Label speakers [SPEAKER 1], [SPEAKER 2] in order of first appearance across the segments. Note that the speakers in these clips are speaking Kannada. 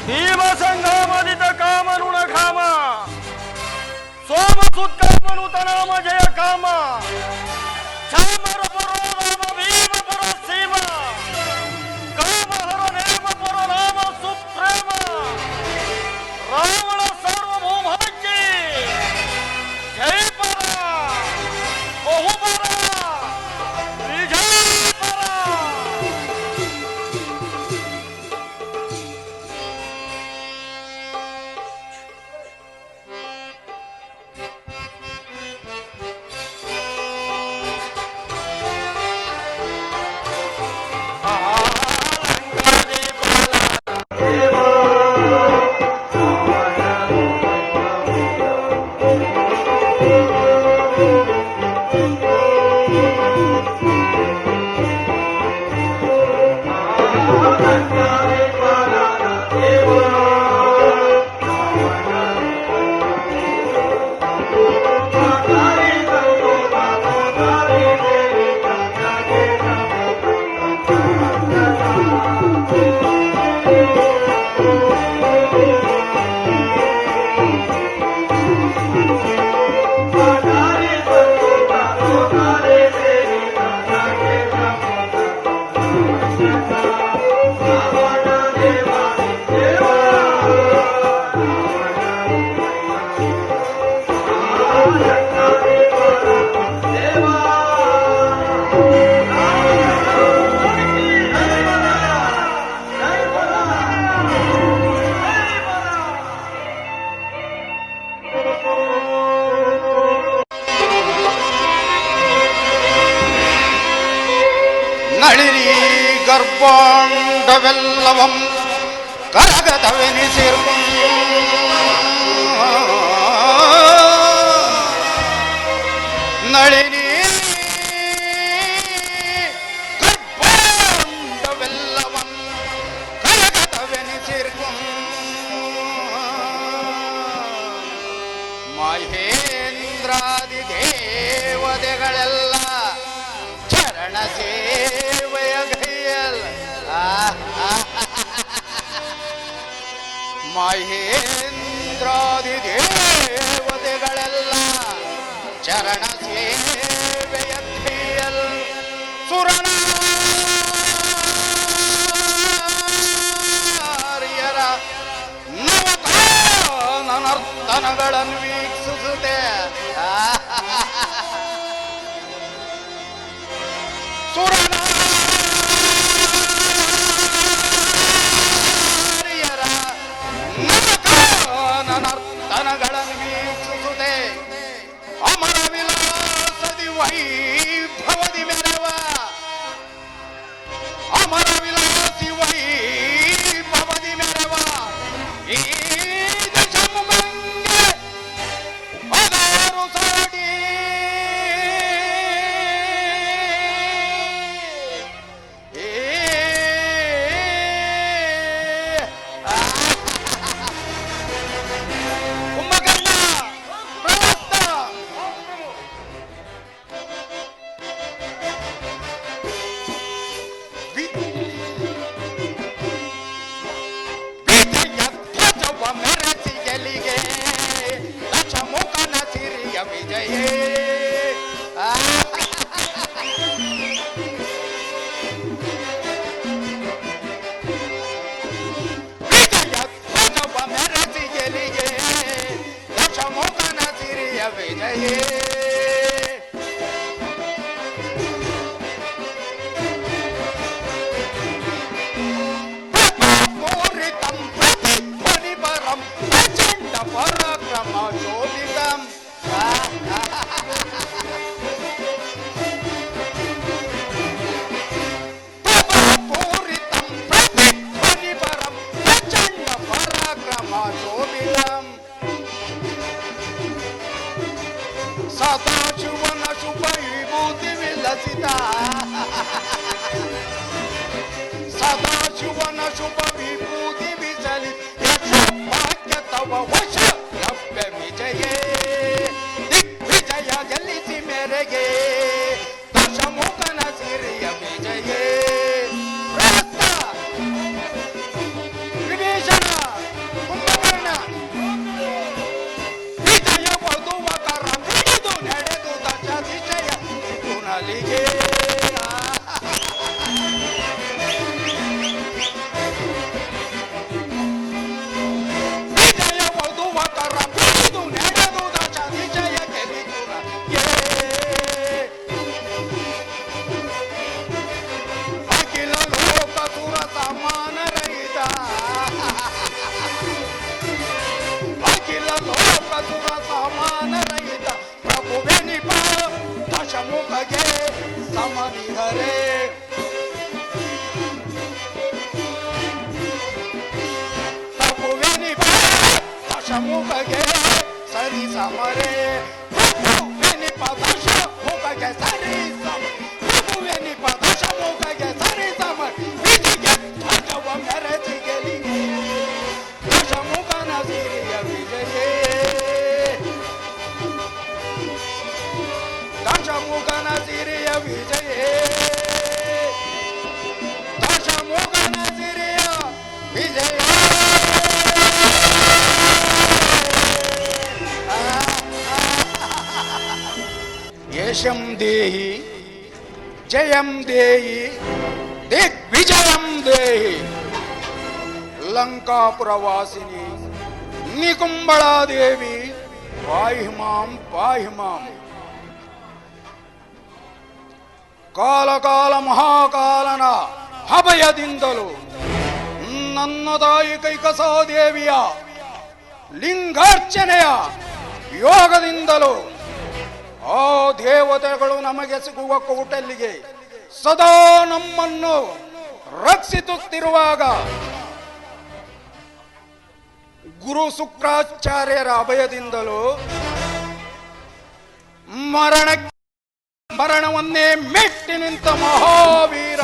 [SPEAKER 1] ಭೀಮಸಂಘಾಮದಿತ ಕಾಮನುಣ ಕಾಮ ಸೋಮ ಸುತ್ಕಾಮನು ತನಾಮ ಜಯ ಕಾಮ ಚಾಮರ ಪರೋ ನಾಮ ಭೀಮ ಪರ ಸೀಮ ಕಾಮ ಹರ ನೇಮ ಪರ ನಾಮ ಸುಪ್ರೇಮ ರಾವಣ ಸಾರ್ವಭೌಮಾಜ್ಞೆ ಜೈ ಪರ ಬಹುಪರ ವಿಜಯ ಪರ.
[SPEAKER 2] ನಳಿನಿ ಗರ್ಭಾಂಡವೆಲ್ಲವಂ ಕರಗತವೆನಿಸಿರು ನಳಿನಿ ಗರ್ಭಾಂಡವೆಲ್ಲವಂ ಕರಗತವೆನಿಸಿರು ಮಹೇಂದ್ರಾದಿ ದೇವತೆಗಳೆಲ್ಲ ಚರಣ ಸೇವೆಯ ಗೈಯಲ್ ಮಹೇಂದ್ರಾದಿ ದೇವತೆಗಳೆಲ್ಲ ಚರಣ ಸೇವೆಯ ಗೈಯಲ್ ಸುರನಾರ್ಯರ ನವತಾನನರ್ತನಗಳನ್ನು ವೀಕ್ಷಿಸುತ್ತೆ ಸುರನಾರ್ಯರ ನವತಾನನರ್ತನಗಳನ್ನು ವೀಕ್ಷಿಸುತ್ತೆ ಅಮರ ವಿಲಾಸದಿ ವೈಭವದಿ ಮೆರವ ಅಮರ ವಿಲಾಸಿ ವೈಭವದಿ ಮೆರವ ಈ ದಶಮುಖಂಗೆ ಅದಾರು ಸಾಡಿ ಕುಂಭಕರ್ಣ ಪ್ರವಸ್ತ ವಿಜಯಧ್ವಜವ ಮೆರೆಸಿ ಗೆಲಿಗೆ ದಶಮುಖನ ಸಿರಿಯ ವಿಜಯೇ ವಿಜಯಧ್ವಜವ ಮೆರೆಸಿ ಗೆಲಿಗೆ ದಶಮುಖನ ಸಿರಿಯ ವಿಜಯೇ ಪ್ರಭಾಪೂರಿತಂ ಪ್ರತಿಧ್ವನಿಪರಂ ಪ್ರಚಂಡ ಪರಾಕ್ರಮ ಶೋಭಿತಂ ಪ್ರಭಾಪೂರಿತಂ ಪ್ರತಿಧ್ವನಿಪರಂ ಪ್ರಚಂಡ ಪರಾಕ್ರಮ ಶೋಭಿತಂ ಸದಾಶಿವನ ಶುಭ ವಿಭೂತಿ ವಿಲಸಿತ ಸದಾಶಿವನ ಶುಭ ವಿಭೂತಿ ವಿಸಲಿ ಭಾಗ್ಯ ತವ ವಶ ಲಭ್ಯ ವಿಜಯೇ ದಿಗ್ವಿಜಯ ಗೆಲ್ಲಿಸಿ ಮೇರೆಗೆ ದಶಮುಖನ ಸಿರಿಯ ವಿಜಯೇ ಪ್ರಸ್ತ ಮುಖಗೆ ಸರಿ ಸಮರೆ ದಶ ಮುಖಗೆ ಸರಿ ಸಮ ದಶ ಮುಖಗೆ ಸರಿ ಸಮ ವಿಜಿಗೆ ಧ್ವಜವ ಮೆರಚಿಗೆಲಿ ದಶ ಮುಖನ ಸಿರಿಯ ವಿಜಯೇ ದಶ ಮುಖನ ಸಿರಿಯ ವಿಜಯೇ ದಶ ಮುಖನ ಸಿರಿಯ ವಿಜಯ ಯಶಂ ದೇಹಿ ಜಯಂ ದೇಹಿ ದಿಗ್ವಿಜಯಂ ದೇಹಿ ಲಂಕಾಪುರವಾಸಿನಿ ನಿಕುಂಬಳಾದೇವಿ ಪಾಹಿ ಮಾಂ ಪಾಹಿ ಮಾಂ. ಕಾಲ ಕಾಲ ಮಹಾಕಾಲನ ಅಭಯದಿಂದಲೂ ನನ್ನ ತಾಯಿ ಕೈಕಸಾದೇವಿಯ ಲಿಂಗಾರ್ಚನೆಯ ಯೋಗದಿಂದಲೂ ಆ ದೇವತೆಗಳು ನಮಗೆ ಸಿಗುವ ಕೋಟಲ್ಲಿಗೆ ಸದಾ ನಮ್ಮನ್ನು ರಕ್ಷಿಸುತ್ತಿರುವಾಗ ಗುರು ಶುಕ್ರಾಚಾರ್ಯರ ಅಭಯದಿಂದಲೂ ಮರಣವನ್ನೇ ಮೆಟ್ಟಿ ನಿಂತ ಮಹಾವೀರ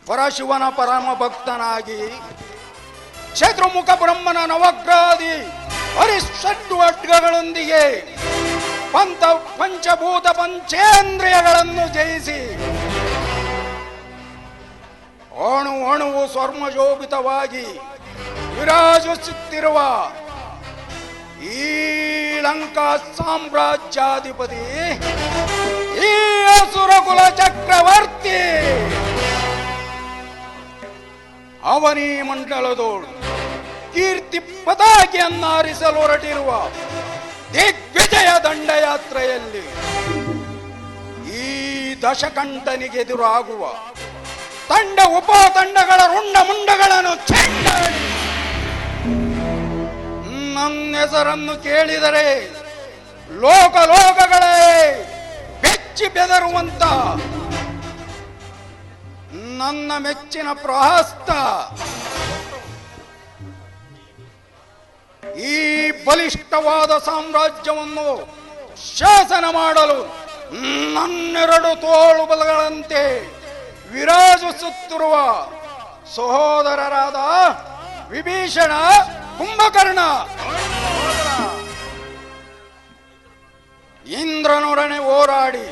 [SPEAKER 2] ಪರಶಿವನ ಪರಮ ಭಕ್ತನಾಗಿ ಚತುರ್ಮುಖ ಬ್ರಹ್ಮನ ನವಗ್ರಹಾದಿ ಹರಿಷಡ್ವರ್ಗಗಳೊಂದಿಗೆ ಪಂಚಭೂತ ಪಂಚೇಂದ್ರಿಯಗಳನ್ನು ಜಯಿಸಿ ಅಣು ಅಣುವು ಸ್ವರ್ಮಶೋಭಿತವಾಗಿ ವಿರಾಜಿಸುತ್ತಿರುವ ಈ ಲಂಕಾ ಸಾಮ್ರಾಜ್ಯಾಧಿಪತಿ ಈ ಅಸುರಕುಲ ಚಕ್ರವರ್ತಿ ಅವನಿ ಮಂಡಲದೋಳು ಕೀರ್ತಿ ಪತಾಕೆಯನ್ನಾರಿಸಲು ಹೊರಟಿರುವ ದಿಗ್ವಿಜಯ ದಂಡಯಾತ್ರೆಯಲ್ಲಿ ಈ ದಶಕಂಠನಿಗೆದುರಾಗುವ ತಂಡ ಉಪತಂಡಗಳ ರುಂಡ ಮುಂಡಗಳನ್ನು ಚೆಂಡಾಡಿ ನನ್ನ ಹೆಸರನ್ನು ಕೇಳಿದರೆ ಲೋಕಗಳೇ ಬೆಚ್ಚಿ ಬೆದರುವಂತ ನನ್ನ ಮೆಚ್ಚಿನ ಪ್ರಹಸ್ತ ಈ ಬಲಿಷ್ಠವಾದ ಸಾಮ್ರಾಜ್ಯವನ್ನು ಶಾಸನ ಮಾಡಲು ನನ್ನೆರಡು ತೋಳು ಬಲಗಳಂತೆ ವಿರಾಜಿಸುತ್ತಿರುವ ಸಹೋದರರಾದ ವಿಭೀಷಣ ಕುಂಭಕರ್ಣ ಇಂದ್ರನೊಡನೆ ಹೋರಾಡಿ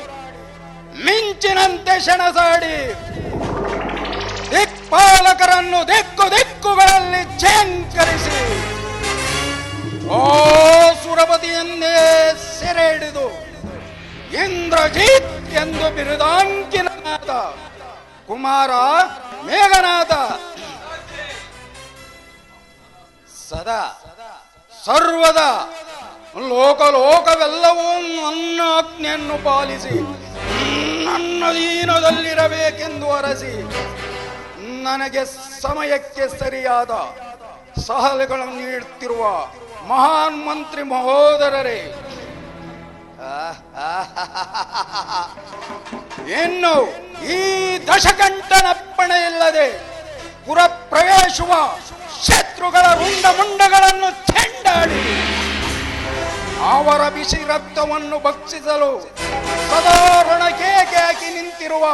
[SPEAKER 2] ಮಿಂಚಿನಂತೆ ಶಣಸಾಡಿ ದಿಕ್ಪಾಲಕರನ್ನು ದಿಕ್ಕುಗಳಲ್ಲಿ ಛೇಂಕರಿಸಿ ಓ ಸುರಪತಿಯನ್ನೇ ಸೆರೆ ಹಿಡಿದು ಇಂದ್ರಜಿತ್ ಎಂದು ಬಿರುದಾಂಕಿತನಾದ ಕುಮಾರ ಮೇಘನಾಥ ಸದಾ ಸರ್ವದ ಲೋಕವೆಲ್ಲವೂ ನನ್ನ ಆಜ್ಞೆಯನ್ನು ಪಾಲಿಸಿ ನನ್ನ ಅಧೀನದಲ್ಲಿರಬೇಕೆಂದು ಅರಸಿ ನನಗೆ ಸಮಯಕ್ಕೆ ಸರಿಯಾದ ಸಲಹೆಗಳನ್ನು ನೀಡುತ್ತಿರುವ ಮಹಾನ್ ಮಂತ್ರಿ ಮಹೋದರರೇ, ಇನ್ನು ಈ ದಶಕಂಠನಪ್ಪಣೆ ಇಲ್ಲದೆ ಪುರ ಪ್ರವೇಶುವ ಶತ್ರುಗಳ ರುಂಡ ಮುಂಡಗಳನ್ನು ಚೆಂಡಾಡಿ ಅವರ ಬಿಸಿ ರಕ್ತವನ್ನು ಭಕ್ಷಿಸಲು ಸದಾ ರಣಕೇಕೆ ಹಾಕಿ ನಿಂತಿರುವ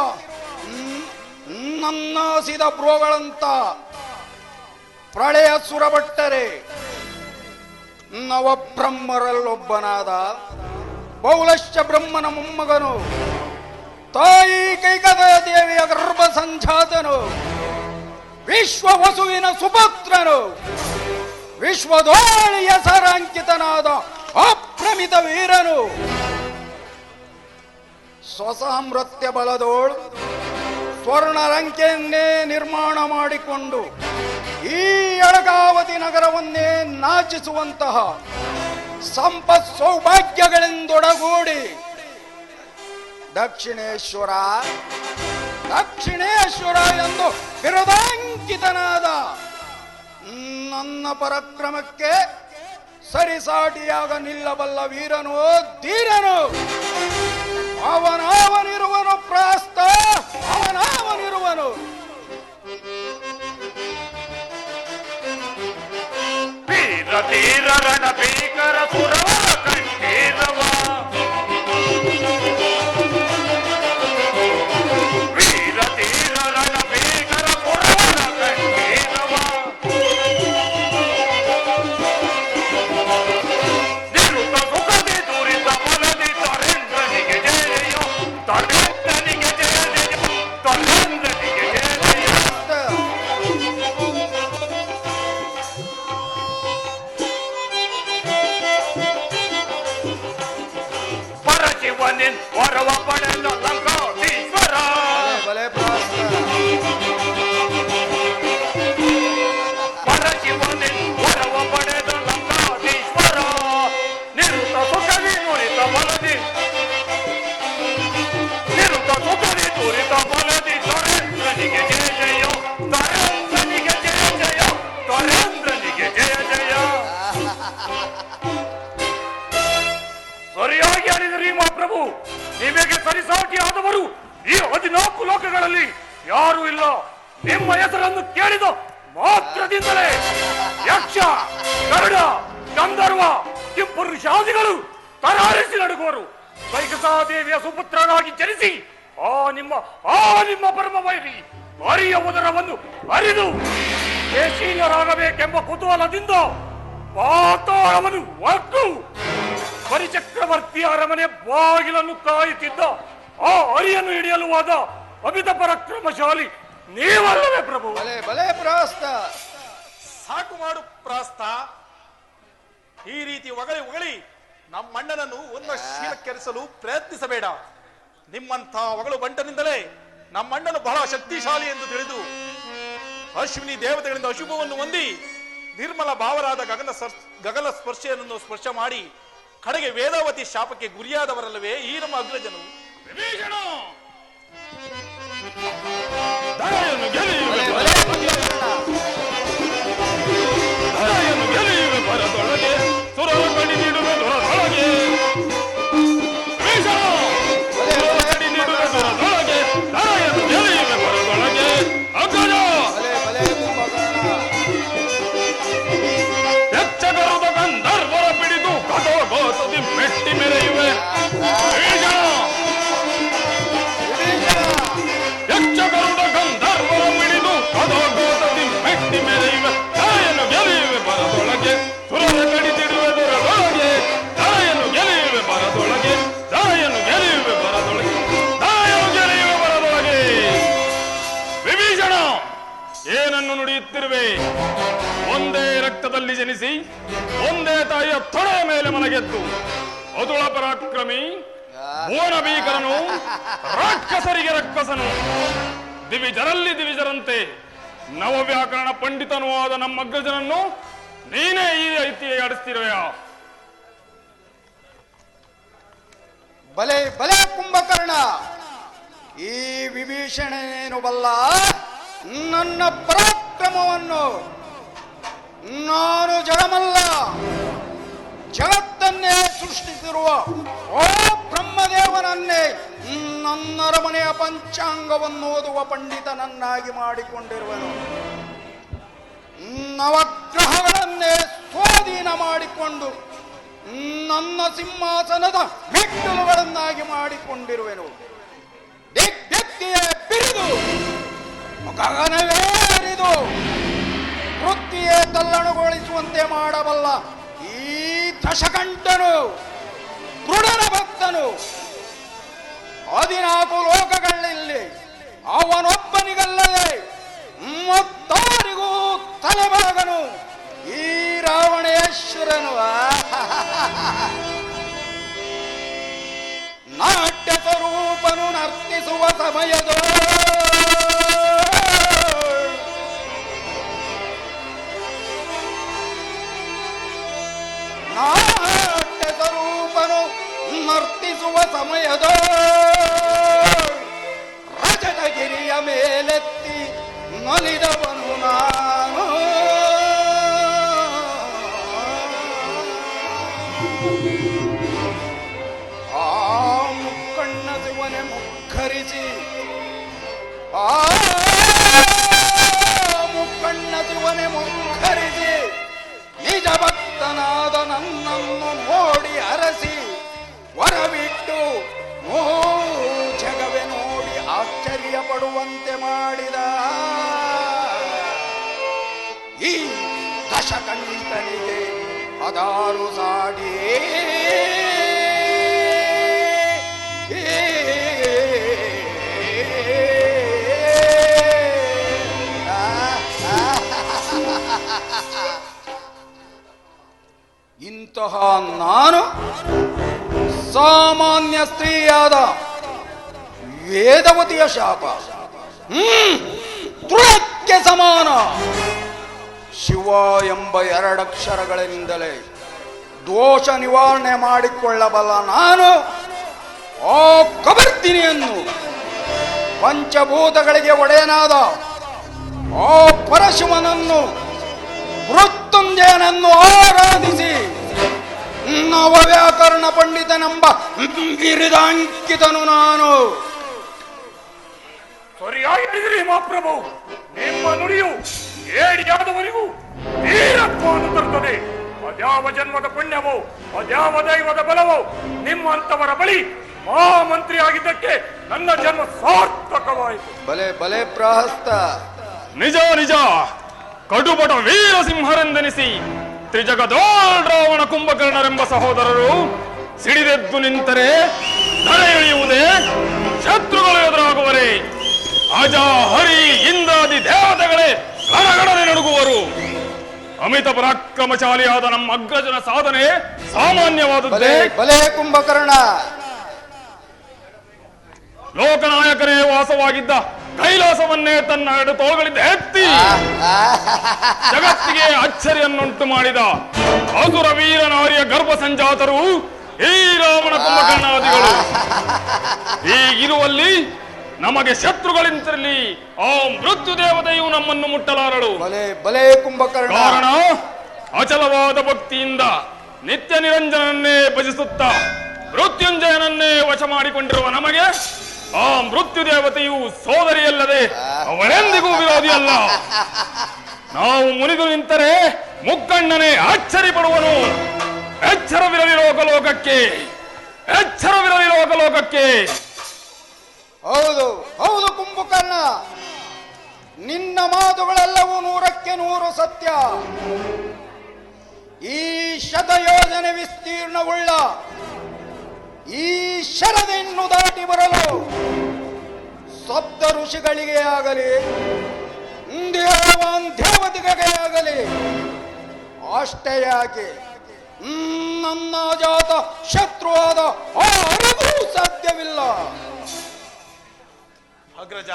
[SPEAKER 2] ನನ್ನಾಸಿದ ಬ್ರೋಗಳಂತ ಪ್ರಳಯ ಸುರಭಟ್ಟರೆ ನವಬ್ರಹ್ಮರಲ್ಲೊಬ್ಬನಾದ ಬೌಲಶ್ಚ ಬ್ರಹ್ಮನ ಮೊಮ್ಮಗನು ತಾಯಿ ಕೈಕದ ದೇವಿಯ ಗರ್ಭ ಸಂಜಾತನು ವಿಶ್ವ ವಸುವಿನ ಸುಪುತ್ರನು ವಿಶ್ವದೋಳಿಯ ಸರಾಂಕಿತನಾದ ಅಪ್ರಮಿತ ವೀರನು ಸ್ವಸಾಮೃತ್ಯ ಬಲದೋಳು ಸ್ವರ್ಣರಂಕೆಯನ್ನೇ ನಿರ್ಮಾಣ ಮಾಡಿಕೊಂಡು ಈ ಅಳಗಾವತಿ ನಗರವನ್ನೇ ನಾಚಿಸುವಂತಹ ಸಂಪತ್ ಸೌಭಾಗ್ಯಗಳೆಂದೊಡಗೂಡಿ ದಕ್ಷಿಣೇಶ್ವರ ಎಂದು ಬಿರುದಾಂಕಿತನಾದ ನನ್ನ ಪರಾಕ್ರಮಕ್ಕೆ ಸರಿಸಾಟಿಯಾಗ ನಿಲ್ಲಬಲ್ಲ ವೀರನು ಧೀರನು ಅವನವನಿರುವನು ಪ್ರಾಸ್ತ ಅವನವನಿರುವನು
[SPEAKER 1] ತೀರ ರಣ ಭೀಕರ ಸುರವರ ಕಂಠೀರವ ವೀರ ತೀರ ರಣ ಭೀಕರ ಸುರವರ ಕಂಠೀರವ ನಿರುತ ಸುಖದಿ ದುರಿತ ಬಲದಿ ತರೇಂದ್ರನಿಗೆ ಜಯ ತರೇಂದ್ರನಿಗೆ ಜಯ ಜಯ ತರೇಂದ್ರನಿಗೆ ಜಯ ಜಯ ಪರಶಿವನಿನ್ ವರವ ಪಡೆದ ಲಂಕಾಧೀಶ್ವರ
[SPEAKER 2] ಬಲೆ ಪ್ರಾಸ್ತ
[SPEAKER 1] ಪರಶಿವನಿನ್ ವರವ ಪಡೆದ ಲಂಕಾಧೀಶ್ವರ ನಿರುತ ಸುಖದಿ ನುರಿತ ಬಲದಿ ನಿರುತ ಸುಖದಿ ನುರಿತ ಬಲದಿ ತರೇಂದ್ರನಿಗೆ ಜಯ ಜಯ ತರೇಂದ್ರನಿಗೆ ಜಯ ಜಯ ತರೇಂದ್ರನಿಗೆ ಜಯ ಜಯ ಸರಿಯಾಗಿ ಆಡಿದರಿ ಮಹಾಪ್ರಭು. ನಿಮಗೆ ಸರಿಸಾಟಿ ಆದವರು ಈ 14 ಲೋಕಗಳಲ್ಲಿ ಯಾರೂ ಇಲ್ಲ. ನಿಮ್ಮ ಹೆಸರನ್ನು ಕೇಳಿದ ಮಾತ್ರದಿಂದಲೇ ಯಕ್ಷ ಗರುಡ ಗಂಧರ್ವ ಕಿಂಪುರುಷಾದಿಗಳು ತರಾರಿಸಿ ನಡುಗುವರು. ಕೈಕಸಾದೇವಿಯ ಸುಪುತ್ರನಾಗಿ ಜನಿಸಿ ನಿಮ್ಮ ಪರಮ ವೈರಿ ಹರಿಯ ಉದರವನ್ನು ಅರಿದು ದೇಶೀಯರಾಗಬೇಕೆಂಬ ಕುತೂಹಲದಿಂದ ಪಾತಾಳವನ್ನು ಒಟ್ಟು ಪರಿಚಕ್ರವರ್ತಿ ಅರಮನೆ ಬಾಗಿಲನ್ನು ಕಾಯುತ್ತಿದ್ದ ಆ ಹರಿಯನ್ನು ಹಿಡಿಯಲು ಹೋದ ಅಮಿತ ಪರಾಕ್ರಮಶಾಲಿ ನೀವಲ್ಲವೇ ಪ್ರಭು?
[SPEAKER 2] ಬಲೆ ಬಲೆ ಪ್ರಾಸ್ತ.
[SPEAKER 3] ಸಾಕು ಮಾಡು ಪ್ರಾಸ್ತ. ಈ ರೀತಿ ಹೊಗಳಿ ನಮ್ಮಣ್ಣನನ್ನು ಒಂದು ಶೀಲಕ್ಕೆರಿಸಲು ಪ್ರಯತ್ನಿಸಬೇಡ. ನಿಮ್ಮಂಥ ಹೊಗಳು ಬಂಟನಿಂದಲೇ ನಮ್ಮಣ್ಣನು ಬಹಳ ಶಕ್ತಿಶಾಲಿ ಎಂದು ತಿಳಿದು ಅಶ್ವಿನಿ ದೇವತೆಗಳಿಂದ ಅಶುಭವನ್ನು ಹೊಂದಿ ನಿರ್ಮಲ ಭಾವರಾದ ಗಗನ ಸ್ಪರ್ಶೆಯನ್ನು ಸ್ಪರ್ಶ ಮಾಡಿ ಕಡೆಗೆ ವೇದಾವತಿ ಶಾಪಕ್ಕೆ ಗುರಿಯಾದವರಲ್ಲವೇ ಈ ನಮ್ಮ ಅಗ್ರಜನು.
[SPEAKER 1] ವಿಭೀಷಣ
[SPEAKER 2] ಬಲೆ ಬಲೆ
[SPEAKER 1] ದಯೆಯನ್ನು ಗೆಲೆಯುವೆ ಬರದೊಳಗೆ ಸುರರ ಕಡಿ ನೀಡುವೆ ದೊರದೊಳಗೆ ವಿಭೀಷಣ ಸುರರ ಕಡಿ ನೀಡುವೆ ದೊರದೊಳಗೆ ದಯೆಯನ್ನು ಗೆಲೆಯುವೆ ಬರದೊಳಗೆ ಅಗ್ರಜ
[SPEAKER 2] ಬಲೆ ಬಲೆ ಕುಂಭಕರ್ಣ.
[SPEAKER 1] ಯಕ್ಷಗರುಡ ಗಂಧರ್ವರ ಬಿಡಿದು ಕಥೋಗೋತದಿ ಮೆಟ್ಟಿ ಮೆರೆಯುವೆ ವಿಭೀಷಣ ಯಕ್ಷಗರುಡ ಗಂಧರ್ವರ ಬಿಡಿದು ಕಥೋಗೋತದಿ ಮೆಟ್ಟಿ ಮೆರೆಯುವೆ ದಯೆಯನ್ನು ಗೆಲೆಯುವೆ ಬರದೊಳಗೆ ಸುರರ ಕಡಿದಿಡುವೆ ದೊರದೊಳಗೆ ದಯೆಯನ್ನು ಗೆಲೆಯುವೆ ಬರದೊಳಗೆ ದಯೆಯನ್ನು ಗೆಲೆಯುವೆ ಬರದೊಳಗೆ ದಯೆಯನ್ನು ಗೆಲೆಯುವೆ ಬರದೊಳಗೆ. ವಿಭೀಷಣ ಏನನ್ನು ನುಡಿಯುತ್ತಿರುವೆ? ಒಂದೇ ರಕ್ತದಲ್ಲಿ ಜನಿಸಿ ಒಂದೇ ತಾಯಿಯ ತೊಡೆಯ ಮೇಲೆ ಮಲಗೆದ್ದು ಅದುಳ ಪರಾಕ್ರಮಿ ಭುವನ ಭೀಕರನು ರಾಕ್ಷಸರಿಗೆ ರಕ್ಕಸನು ದಿವಿಜರಲ್ಲಿ ದಿವಿಜರಂತೆ ನವವ್ಯಾಕರಣ ಪಂಡಿತನೂ ಆದ ನಮ್ಮ ಅಗ್ರಜನನ್ನು ನೀನೇ ಈ ರೀತಿ ಆಡಿಸ್ತಿರುವೆಯಾ?
[SPEAKER 2] ಬಲೆ ಬಲೆ ಕುಂಭಕರ್ಣ. ಈ ವಿಭೀಷಣನೇನು ಬಲ್ಲ ನನ್ನ ಪರಾಕ್ರಮವನ್ನು. ನಾನು ಜಗಮಲ್ಲ, ಜಗತ್ತನ್ನೇ ಸೃಷ್ಟಿಸಿರುವ ಓ ಬ್ರಹ್ಮದೇವನನ್ನೇ ನನ್ನ ಅರಮನೆಯ ಪಂಚಾಂಗವನ್ನು ಓದುವ ಪಂಡಿತನನ್ನಾಗಿ ಮಾಡಿಕೊಂಡಿರುವನು. ನವಗ್ರಹಗಳನ್ನೇ ಸ್ವಾಧೀನ ಮಾಡಿಕೊಂಡು ನನ್ನ ಸಿಂಹಾಸನದ ಮೆಟ್ಟಿಲುಗಳನ್ನಾಗಿ ಮಾಡಿಕೊಂಡಿರುವೆನು. ದಿಗ್ಗತ್ತಿಯೇ ಬಿರಿದು ಗಗನವೇ ಹರಿದು ವೃತ್ತಿಯೇ ತಲ್ಲಣಗೊಳಿಸುವಂತೆ ಮಾಡಬಲ್ಲ ಈ ದಶಕಂಠನು ದೃಢನ ಭಕ್ತನು 14 ಲೋಕಗಳಲ್ಲಿ ಅವನೊಬ್ಬನಿಗಲ್ಲದೆ ಮತ್ತಾರಿಗೂ ತಲೆಬಾಗನು ಈ ರಾವಣೇಶ್ವರನು. ನಾಟ್ಯ ಸ್ವರೂಪನು ನರ್ತಿಸುವ ಸಮಯದ ನಾಟ್ಯ ಸ್ವರೂಪನು ನರ್ತಿಸುವ ಸಮಯದ ರಜತಗಿರಿಯ ಮೇಲೆತ್ತಿ ನಲಿದವನು ನಾನು. ಆ ಮುಕ್ಕಣ್ಣ ಶಿವನೆ ಮುಖರಿಸಿ ಮುಕ್ಕಣ್ಣ ಶಿವನೆ ಮುಖರಿಸಿ ನಿಜ ಭಕ್ತ ದಶಕಂಠನಿಗೆ ಅದಾರು ಸಾಡಿ ಇಂತಹ ನಾನು ಸಾಮಾನ್ಯ ಸ್ತ್ರೀಯಾದ ವೇದವತಿಯ ಶಾಪ ತೃಣಕ್ಕೆ ಸಮಾನ. ಶಿವ ಎಂಬ ಎರಡಕ್ಷರಗಳಿಂದಲೇ ದೋಷ ನಿವಾರಣೆ ಮಾಡಿಕೊಳ್ಳಬಲ್ಲ ನಾನು ಆ ಕಬರ್ದಿನಿಯನ್ನು ಪಂಚಭೂತಗಳಿಗೆ ಒಡೆಯನಾದ ಆ ಪರಶಿವನನ್ನು ಮೃತ್ಯುಂಜಯನನ್ನು ಆರಾಧಿಸಿ ನವವ್ಯಾಕರಣ ಪಂಡಿತನೆಂಬ ಬಿರುದಾಂಕಿತನು ನಾನು.
[SPEAKER 1] ಸರಿಯಾಗಿ ಹೇಳಿದ್ರಿ ಮಹಾಪ್ರಭು. ನಿಮ್ಮ ನುಡಿಯು ಏಡಿಯಾದವರಿಗೂ ವೀರತ್ವವನ್ನು ತರುತ್ತದೆ. ಅದ್ಯಾವ ಜನ್ಮದ ಪುಣ್ಯವೋ, ಅದ್ಯಾವ ದೈವದ ಬಲವೋ, ನಿಮ್ಮಂತವರ ಬಳಿ ಮಹಾಮಂತ್ರಿ ಆಗಿದ್ದಕ್ಕೆ ನನ್ನ ಜನ್ಮ ಸಾರ್ಥಕವಾಯಿತು.
[SPEAKER 2] ಬಲೆ ಬಲೆ ಪ್ರಹಸ್ತ.
[SPEAKER 4] ನಿಜ ನಿಜ. ಕಡುಬಟ ವೀರ ಸಿಂಹರೆಂದೆನಿಸಿ ತ್ರಿಜಗದೋಳ್ ರಾವಣ ಕುಂಭಕರ್ಣರೆಂಬ ಸಹೋದರರು ಸಿಡಿದೆದ್ದು ನಿಂತರೆ ಧರೆಯುಳಿಯುವುದೇ, ಶತ್ರುಗಳು ಎದುರಾಗುವರೇ. ಅಜ ಹರಿ ಇಂದ್ರಾದಿ ದೇವತೆಗಳೇ ಗಣಗಣನೆ ನಡುಗುವರು. ಅಮಿತ ಪರಾಕ್ರಮಶಾಲಿಯಾದ ನಮ್ಮ ಅಗ್ರಜನ ಸಾಧನೆ ಸಾಮಾನ್ಯವಾದದ್ದೇ.
[SPEAKER 2] ಬಲೆ ಕುಂಭಕರ್ಣ.
[SPEAKER 4] ಲೋಕನಾಯಕನೇ ವಾಸವಾಗಿದ್ದ ಕೈಲಾಸವನ್ನೇ ತನ್ನ ಎರಡು ತೋಳುಗಳಿಂದ ಎತ್ತಿ ಜಗತ್ತಿಗೆ ಅಚ್ಚರಿಯನ್ನುಂಟು ಮಾಡಿದ ಅಸುರ ವೀರ ನಾರಿಯ ಗರ್ಭ ಸಂಜಾತರು ಈ ರಾವಣ ಕುಂಭಕರ್ಣಾದಿಗಳು. ಹೀಗಿರುವಲ್ಲಿ ನಮಗೆ ಶತ್ರುಗಳಿಂತಿರಲಿ ಆ ಮೃತ್ಯು ದೇವತೆಯು ನಮ್ಮನ್ನು ಮುಟ್ಟಲಾರಳು.
[SPEAKER 2] ಬಲೆ ಕುಂಭಕರ್ಣ.
[SPEAKER 4] ಕಾರಣ ಅಚಲವಾದ ಭಕ್ತಿಯಿಂದ ನಿತ್ಯ ನಿರಂಜನನ್ನೇ ಭಜಿಸುತ್ತಾ ಮೃತ್ಯುಂಜಯನನ್ನೇ ವಶ ಮಾಡಿಕೊಂಡಿರುವ ನಮಗೆ ಆ ಮೃತ್ಯು ದೇವತೆಯು ಸೋದರಿಯಲ್ಲದೆ ಅವಳೆಂದಿಗೂ ವಿರೋಧಿಯಲ್ಲ. ನಾವು ಮುನಿದು ನಿಂತರೆ ಮುಕ್ಕಣ್ಣನೇ ಅಚ್ಚರಿ ಪಡುವನು. ಎಚ್ಚರವಿರಲಿ ಲೋಕಲೋಕಕ್ಕೆ, ಎಚ್ಚರವಿರಲಿ ಲೋಕಲೋಕಕ್ಕೆ.
[SPEAKER 2] ಹೌದು ಹೌದು ಕುಂಭಕರ್ಣ, ನಿನ್ನ ಮಾತುಗಳೆಲ್ಲವೂ 100ಕ್ಕೆ 100 ಸತ್ಯ. ಈ ಶತಯೋಜನೆ ವಿಸ್ತೀರ್ಣವುಳ್ಳ ಈ ಶರದಿನ್ನು ದಾಟಿ ಬರಲು ಸಪ್ತ ಋಷಿಗಳಿಗೆ ಆಗಲಿ, ದೇವಾನ್ ದೇವತೆಗೆ ಆಗಲಿ, ಅಷ್ಟೇ ಯಾಕೆ ನನ್ನ ಜಾತ ಶತ್ರುವಾದ ಯಾರಿಗೂ ಸಾಧ್ಯವಿಲ್ಲ.
[SPEAKER 3] ಅಗ್ರಜ,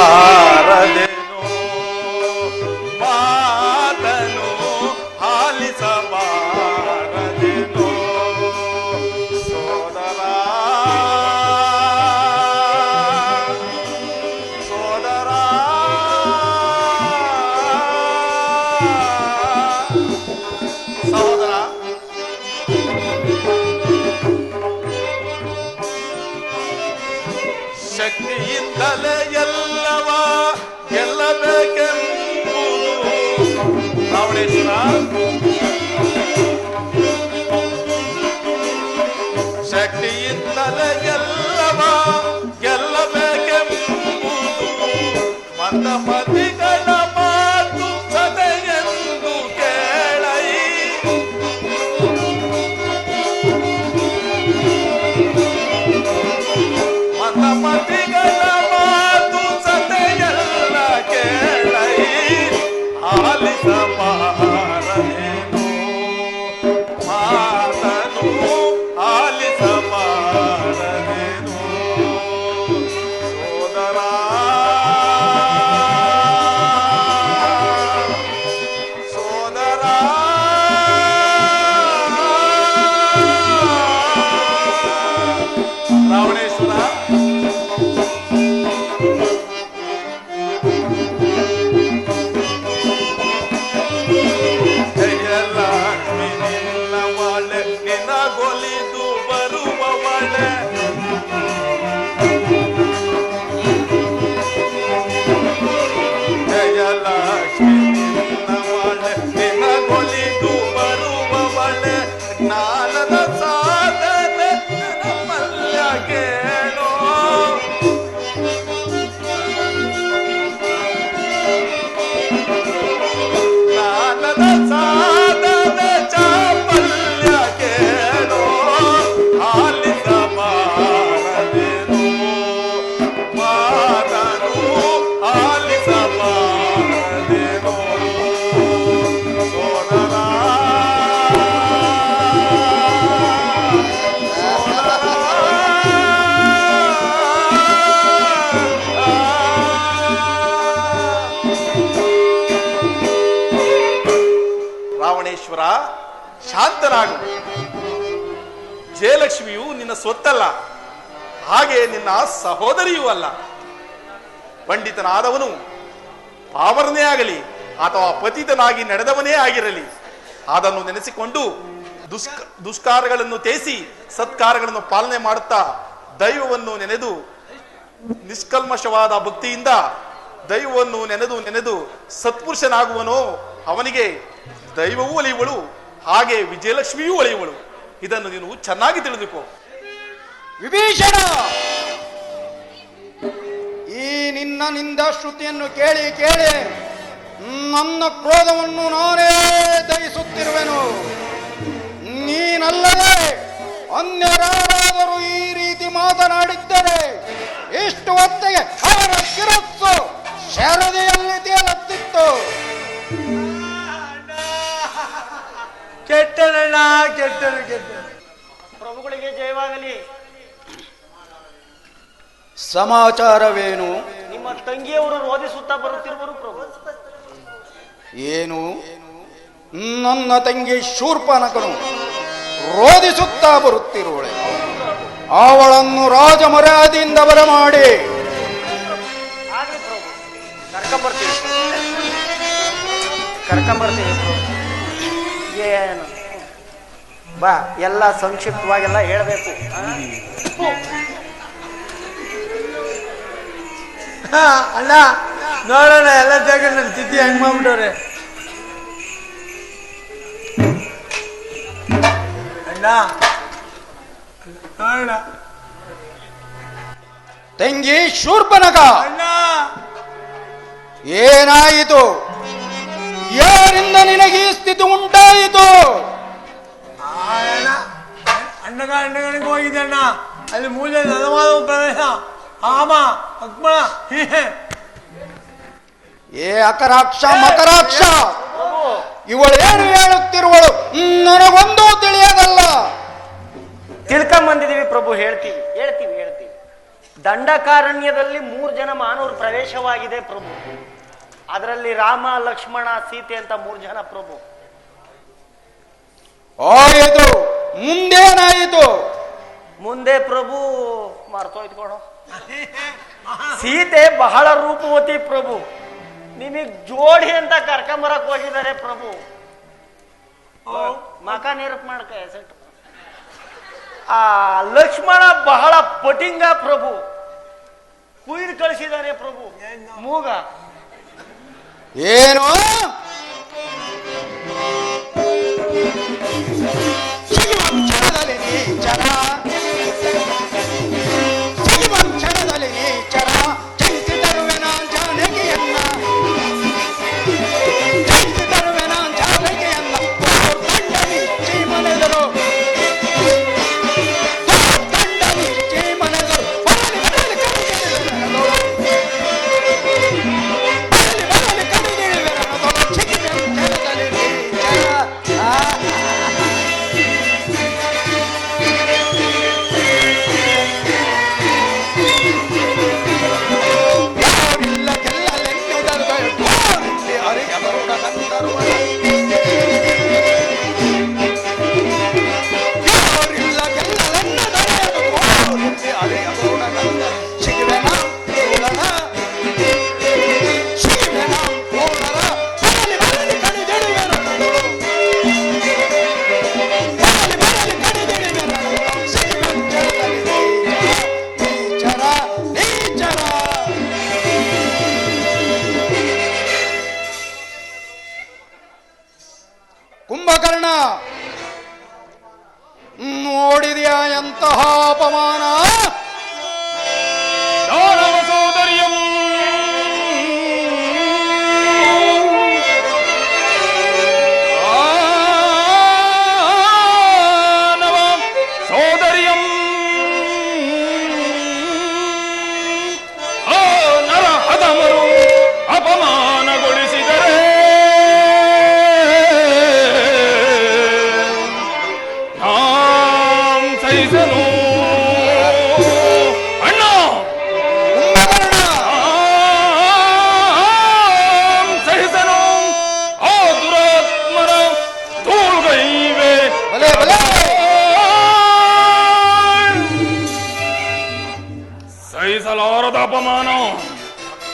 [SPEAKER 1] ಆಲಿಸಬಾರದೆನು ಮಾತನು, ಆಲಿಸಬಾರದೆನು ಸೋದರ ಸೋದರ ಸಹೋದರ. ಶಕ್ತಿಯಿಂದಲೇ ಎಲ್ಲವ ಗೆಲ್ಲಬೇಕೆಂಬುದು ರಾವಣೇಶ್ವರ. ಶಕ್ತಿಯಿಂದಲೇ ಎಲ್ಲವ ಗೆಲ್ಲಬೇಕೆಂಬುದು ಮಂದಮತಿಗಳ ಮಾತು ಸದೆಯೆಂದು ಕೇಳೈ. ಮಂದಮತಿಗಳ ಮಾತು ಸದೆಯೆಲ್ಲ ಕೇಳೈ. ಆಲಿಸಬಾರದೇನು ಮಾತನು, ಆಲಿಸಬಾರದೇನು ಸೋದರ ಸೋದರ. ರಾವಣೇಶ್ವರ,
[SPEAKER 3] ರಾವಣೇಶ್ವರ, ಶಾಂತನಾಗು. ಜಯಲಕ್ಷ್ಮಿಯು ನಿನ್ನ ಸ್ವತ್ತಲ್ಲ, ಹಾಗೆ ನಿನ್ನ ಸಹೋದರಿಯೂ ಅಲ್ಲ. ಪಂಡಿತನಾದವನು ಪಾಮರನೇ ಆಗಲಿ ಅಥವಾ ಪತಿತನಾಗಿ ನಡೆದವನೇ ಆಗಿರಲಿ, ಅದನ್ನು ನೆನೆಸಿಕೊಂಡು ದುಷ್ಕಾರಗಳನ್ನು ತ್ಯಜಿಸಿ ಸತ್ಕಾರಗಳನ್ನು ಪಾಲನೆ ಮಾಡುತ್ತಾ ದೈವವನ್ನು ನೆನೆದು ನಿಷ್ಕಲ್ಮಶವಾದ ಭಕ್ತಿಯಿಂದ ದೈವವನ್ನು ನೆನೆದು ಸತ್ಪುರುಷನಾಗುವನೋ ಅವನಿಗೆ ದೈವವೂ ಒಲಿಯುವಳು, ಹಾಗೆ ವಿಜಯಲಕ್ಷ್ಮಿಯೂ ಒಲಿಯುವಳು. ಇದನ್ನು ನೀನು ಚೆನ್ನಾಗಿ ತಿಳಿದುಕೋ.
[SPEAKER 2] ವಿಭೀಷಣ, ಈ ನಿನ್ನ ನಿಂದ ಶ್ರುತಿಯನ್ನು ಕೇಳಿ ಕೇಳಿ ನನ್ನ ಕ್ರೋಧವನ್ನು ನಾನೇ ದಹಿಸುತ್ತಿರುವೆನು. ನೀನಲ್ಲದೆ ಅನ್ಯರಾರಾದರೂ ಈ ರೀತಿ ಮಾತನಾಡಿದ್ದರೆ ಇಷ್ಟು ಹೊತ್ತಿಗೆ ಅವರ ಶಿರಸ್ಸು ಶರದಿಯಲ್ಲಿ ತೇಲುತ್ತಿತ್ತು.
[SPEAKER 5] ಕೆಟ್ಟನಣ್ಣ, ಕೆಟ್ಟನು.
[SPEAKER 6] ಪ್ರಭುಗಳಿಗೆ ಜಯವಾಗಲಿ.
[SPEAKER 2] ಸಮಾಚಾರವೇನು?
[SPEAKER 6] ನಿಮ್ಮ ತಂಗಿಯವರು ರೋಧಿಸುತ್ತಾ ಬರುತ್ತಿರುವರು ಪ್ರಭು.
[SPEAKER 2] ಏನು? ನನ್ನ ತಂಗಿ ಶೂರ್ಪನಖನು ರೋಧಿಸುತ್ತಾ ಬರುತ್ತಿರುವಳೆ. ಅವಳನ್ನು ರಾಜ ಮರ್ಯಾದೆಯಿಂದ ಬರಮಾಡಿ
[SPEAKER 6] ಆಗ್ಲಿ ಪ್ರಭು, ಕರ್ಕೊಂಬರ್ತೀವಿ ಪ್ರಭು. ಏನು ಬಾ, ಎಲ್ಲ ಸಂಕ್ಷಿಪ್ತವಾಗೆಲ್ಲ ಹೇಳಬೇಕು.
[SPEAKER 5] ಅಣ್ಣ ನೋಡೋಣ, ಎಲ್ಲ ಜಾಗ ನನ್ನ ಸ್ಥಿತಿ ಹೆಂಗ್ ಮಾಡ್ಬಿಟ್ಟವ್ರೆ. ಅಣ್ಣ ನೋಡೋಣ.
[SPEAKER 2] ತಂಗಿ ಶೂರ್ಪನಖ,
[SPEAKER 5] ಅಣ್ಣ
[SPEAKER 2] ಏನಾಯಿತು? ಯಾರಿಂದ ನಿನಗೆ ಈ ಸ್ಥಿತಿ ಉಂಟಾಯಿತು?
[SPEAKER 5] ಅಣ್ಣಗಳಿಗೆ ಹೋಗಿದೆ ಅಣ್ಣ. ಅಲ್ಲಿ ಮೂಲೆ ನಲವಾದ ಪ್ರದೇಶ, ಆಮ ಅಕ್ಮಣ.
[SPEAKER 2] ಏ ಅಕರಾಕ್ಷ ಮಕರಾಕ್ಷ, ಇವಳೇನು ಹೇಳುತ್ತಿರುವಳು ನನಗೊಂದೂ ತಿಳಿಯದಲ್ಲ.
[SPEAKER 6] ತಿಳ್ಕೊಂಬಂದಿದೀವಿ ಪ್ರಭು, ಹೇಳ್ತೀವಿ. ದಂಡಕಾರಣ್ಯದಲ್ಲಿ 3 ಜನ ಮಾನವರು ಪ್ರವೇಶವಾಗಿದೆ ಪ್ರಭು. ಅದರಲ್ಲಿ ರಾಮ, ಲಕ್ಷ್ಮಣ, ಸೀತೆ ಅಂತ 3 ಜನ ಪ್ರಭು.
[SPEAKER 2] ಆಯಿತು, ಮುಂದೇನಾಯಿತು?
[SPEAKER 6] ಮುಂದೆ ಪ್ರಭು ಮರ್ತೋಯ್ತು ಕೊಡು. ಸೀತೆ ಬಹಳ ರೂಪವತಿ ಪ್ರಭು, ನಿಮಗ್ ಜೋಡಿ ಅಂತ ಕರ್ಕೊಂಬರಕ್ ಹೋಗಿದ್ದಾರೆ ಪ್ರಭು. ಮಕ ನೀರಪ್ ಮಾಡ್ಕ ಹೆಸರು. ಆ ಲಕ್ಷ್ಮಣ ಬಹಳ ಪಟಿಂಗ ಪ್ರಭು, ಕುಯ್ದು ಕಳಿಸಿದ್ದಾರೆ ಪ್ರಭು. ಮೂಗ
[SPEAKER 2] ಏನು? ಕ್ಷಣದಲ್ಲಿ ನೀಚರ, ಕ್ಷಣದಲ್ಲಿ ನೀಚರ, ಚಲಿಸಿದರುವೆ ನಾನ್ ಜಾನಕಿಯನ್ನ, ಚಲಿಸಿದರುವೆ ನಾನ್ ಜಾನಕಿಯನ್ನ, ತಂಡ ನಿಚ್ಚಿ ಮನೆದರು, ತಂಡ ನಿಚ್ಚಿ ಮನೆದರು, ಬರಲಿ ಕಡಿದಿಳಿವೆ ರಣದೊಳು, ಚಿಗಿವೆ ಕ್ಷಣದಲ್ಲಿ ನೀಚರ. ಕುಂಭಕರ್ಣ, ನೋಡಿದೆಯಾ ಎಂತಹ ಅಪಮಾನ?
[SPEAKER 4] ದಾನವ ಸೋದರಿಯಂ ದಾನವ ಸೋದರಿಯಂ ಆ ನರಹದಮರು ಅಪಮಾನಗೊಳಿಸಿದರೆ ಸಹಿಸನು. ಅಪಮಾನ,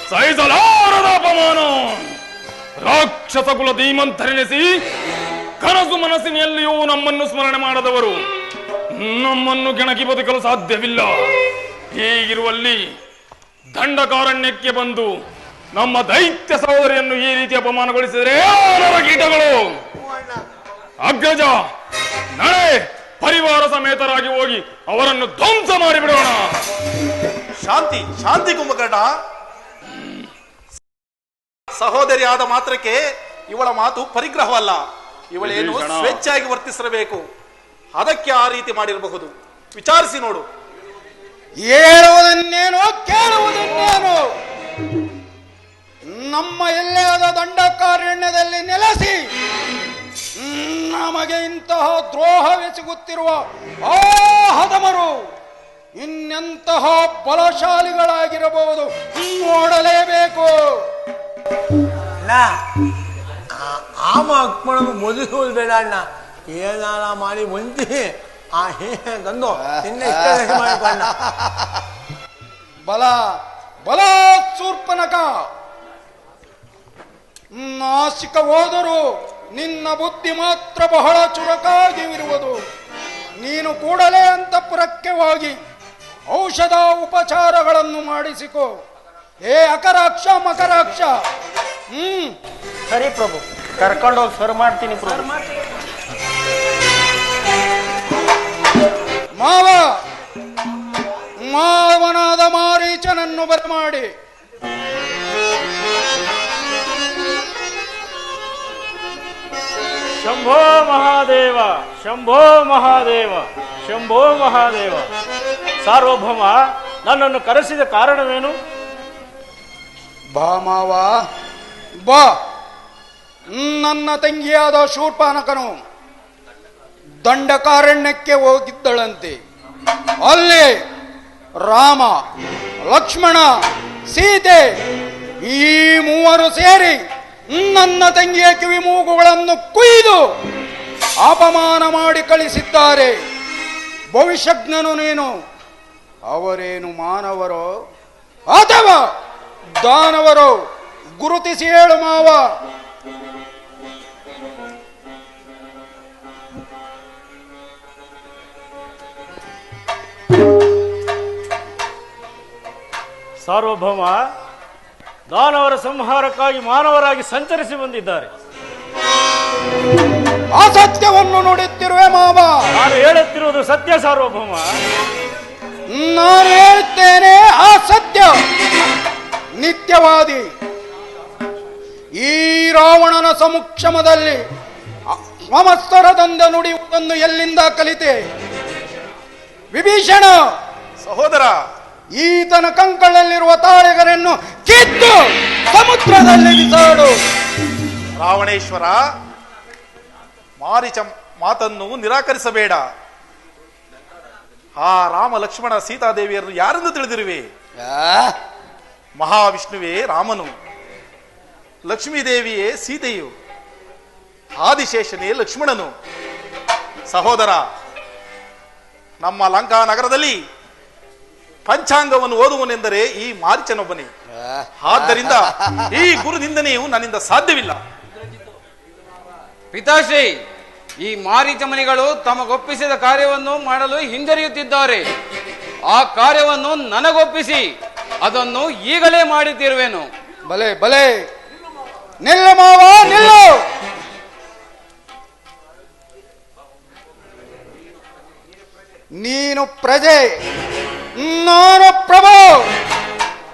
[SPEAKER 4] ಸಹಿಸಲಾರದ ಅಪಮಾನ. ರಾಕ್ಷಸ ಕುಲ ಧೀಮಂತರೆನಿಸಿ ಕನಸು ಮನಸ್ಸಿನಲ್ಲಿಯೂ ನಮ್ಮನ್ನು ಸ್ಮರಣೆ ಮಾಡದವರು ನಮ್ಮನ್ನು ಕೆಣಕಿ ಬದುಕಲು ಸಾಧ್ಯವಿಲ್ಲ. ಹೀಗಿರುವಲ್ಲಿ ದಂಡಕಾರಣ್ಯಕ್ಕೆ ಬಂದು ನಮ್ಮ ದೈತ್ಯ ಸಹೋದರಿಯನ್ನು ಈ ರೀತಿ ಅಪಮಾನಗೊಳಿಸಿದರೆ ಕೀಟಗಳು. ಅಗ್ರಜ, ನಾಳೆ ಪರಿವಾರ ಸಮೇತರಾಗಿ ಹೋಗಿ ಅವರನ್ನು ಧ್ವಂಸ ಮಾಡಿಬಿಡೋಣ.
[SPEAKER 3] ಶಾಂತಿ ಶಾಂತಿ ಕುಂಭಕರ್ಣ. ಸಹೋದರಿ ಆದ ಮಾತ್ರಕ್ಕೆ ಇವಳ ಮಾತು ಪರಿಗ್ರಹವಲ್ಲ. ಇವಳೇನು ಸ್ವೇಚ್ಛೆಯಾಗಿ ವರ್ತಿಸಿರಬೇಕು. ಅದಕ್ಕೆ ಆ ರೀತಿ ಮಾಡಿರಬಹುದು. ವಿಚಾರಿಸಿ ನೋಡು.
[SPEAKER 2] ಹೇಳುವುದನ್ನೇನು ಕೇಳುವುದನ್ನೇನು? ನಮ್ಮ ಎಲ್ಲೆಯಾದ ದಂಡಕಾರಣ್ಯದಲ್ಲಿ ನೆಲೆಸಿ ನಮಗೆ ಇಂತಹ ದ್ರೋಹವೆಸಗುತ್ತಿರುವ ಆ ಹದಮರು ಇನ್ನೆಂತಹ ಬಲಶಾಲಿಗಳಾಗಿರಬಹುದು ನೋಡಲೇಬೇಕು.
[SPEAKER 5] ಅಲ್ಲ ಆಮ ಅಕ್ಮಣವು ಮೊದಲು ಬೇಡ ಅಣ್ಣ, ಏನಾರ ಮಾಡಿ ಒಂದಿ ಆ ತಂದು ನಿನ್ನೆ ಇಷ್ಟ ಮಾಡಿಕೊಂಡ.
[SPEAKER 2] ಬಲ ಬಲ ಶೂರ್ಪನಖ, ನಾಸಿಕ ಹೋದರೂ ನಿನ್ನ ಬುದ್ಧಿ ಮಾತ್ರ ಬಹಳ ಚುರುಕಾಗಿರುವುದು. ನೀನು ಕೂಡಲೇ ಅಂತಃಪುರಕ್ಕೆ ಹೋಗಿ ಔಷಧ ಉಪಚಾರಗಳನ್ನು ಮಾಡಿಸಿಕೊ. ಏ ಅಕರಾಕ್ಷ ಮಕರಾಕ್ಷ.
[SPEAKER 6] ಸರಿ ಪ್ರಭು, ಕರ್ಕೊಂಡೋಗಿ ಸರ್ ಮಾಡ್ತೀನಿ ಪ್ರಭು.
[SPEAKER 2] ಮಾವನಾದ ಮಾರೀಚನನ್ನು ಬರಮಾಡಿ
[SPEAKER 7] ಶಂಭೋ ಮಹಾದೇವ, ಶಂಭೋ ಮಹಾದೇವ, ಶಂಭೋ ಮಹಾದೇವ. ಸಾರ್ವಭೌಮ, ನನ್ನನ್ನು ಕರೆಸಿದ ಕಾರಣವೇನು?
[SPEAKER 2] ಬಾ ಮಾವ ಬಾ. ನನ್ನ ತಂಗಿಯಾದ ಶೂರ್ಪನಖನು ದಂಡಕಾರಣ್ಯಕ್ಕೆ ಹೋಗಿದ್ದಳಂತೆ. ಅಲ್ಲಿ ರಾಮ, ಲಕ್ಷ್ಮಣ, ಸೀತೆ ಈ ಮೂವರು ಸೇರಿ ನನ್ನ ತಂಗಿಯ ಕಿವಿ ಮೂಗುಗಳನ್ನು ಕುಯ್ದು ಅಪಮಾನ ಮಾಡಿ ಕಳಿಸಿದ್ದಾರೆ. ಭವಿಷ್ಯಜ್ಞನು ನೀನು. ಅವರೇನು ಮಾನವರೋ ಅಥವಾ ದಾನವರೋ ಗುರುತಿಸಿ ಹೇಳು ಮಾವ.
[SPEAKER 7] ಸಾರ್ವಭೌಮ, ದಾನವರ ಸಂಹಾರಕ್ಕಾಗಿ ಮಾನವರಾಗಿ ಸಂಚರಿಸಿ ಬಂದಿದ್ದಾರೆ.
[SPEAKER 2] ಅಸತ್ಯವನ್ನು ನುಡಿಯುತ್ತಿರುವೆ ಮಾವ.
[SPEAKER 7] ನಾನು ಹೇಳುತ್ತಿರುವುದು ಸತ್ಯ ಸಾರ್ವಭೌಮ.
[SPEAKER 2] ನಾನು ಹೇಳುತ್ತೇನೆ ಆ ಸತ್ಯ ನಿತ್ಯವಾದಿ. ಈ ರಾವಣನ ಸಮಕ್ಷಮದಲ್ಲಿ ಸಮಸ್ತರದಂದ ನುಡಿಯುವುದನ್ನು ಎಲ್ಲಿಂದ ಕಲಿತೆ? ವಿಭೀಷಣ
[SPEAKER 3] ಸಹೋದರ,
[SPEAKER 2] ಈತನ ಕಂಕಳಲ್ಲಿರುವ ತಾಳೆಗರನ್ನು ಕಿತ್ತು ಸಮುದ್ರದಲ್ಲಿ ಬಿಸಾಡು.
[SPEAKER 3] ರಾವಣೇಶ್ವರ, ಮಾರೀಚ ಮಾತನ್ನು ನಿರಾಕರಿಸಬೇಡ. ಆ ರಾಮ, ಲಕ್ಷ್ಮಣ, ಸೀತಾದೇವಿಯರನ್ನು ಯಾರೆಂದು ತಿಳಿದಿರುವೆ? ಮಹಾವಿಷ್ಣುವೇ ರಾಮನು, ಲಕ್ಷ್ಮೀದೇವಿಯೇ ಸೀತೆಯು, ಆದಿಶೇಷನೇ ಲಕ್ಷ್ಮಣನು. ಸಹೋದರ, ನಮ್ಮ ಲಂಕಾ ನಗರದಲ್ಲಿ ಪಂಚಾಂಗವನ್ನು ಓದುವನೆಂದರೆ ಈ ಮಾರೀಚನೊಬ್ಬನೇ. ಆದ್ದರಿಂದ ಈ ಗುರು ನಿಂದನೆಯು ನನ್ನಿಂದ ಸಾಧ್ಯವಿಲ್ಲ.
[SPEAKER 8] ಪಿತಾಶ್ರೀ, ಈ ಮಾರೀಚ ಮುನಿಗಳು ತಮಗೊಪ್ಪಿಸಿದ ಕಾರ್ಯವನ್ನು ಮಾಡಲು ಹಿಂಜರಿಯುತ್ತಿದ್ದಾರೆ. ಆ ಕಾರ್ಯವನ್ನು ನನಗೊಪ್ಪಿಸಿ ಅದನ್ನು ಈಗಲೇ ಮಾಡುತ್ತಿರುವೆನು.
[SPEAKER 2] ಬಲೆ ಬಲೆ, ನಿಲ್ಲು ಮಾವ ನಿಲ್ಲು. ನೀನು ಪ್ರಜೆ, ನಾನು ಪ್ರಭು.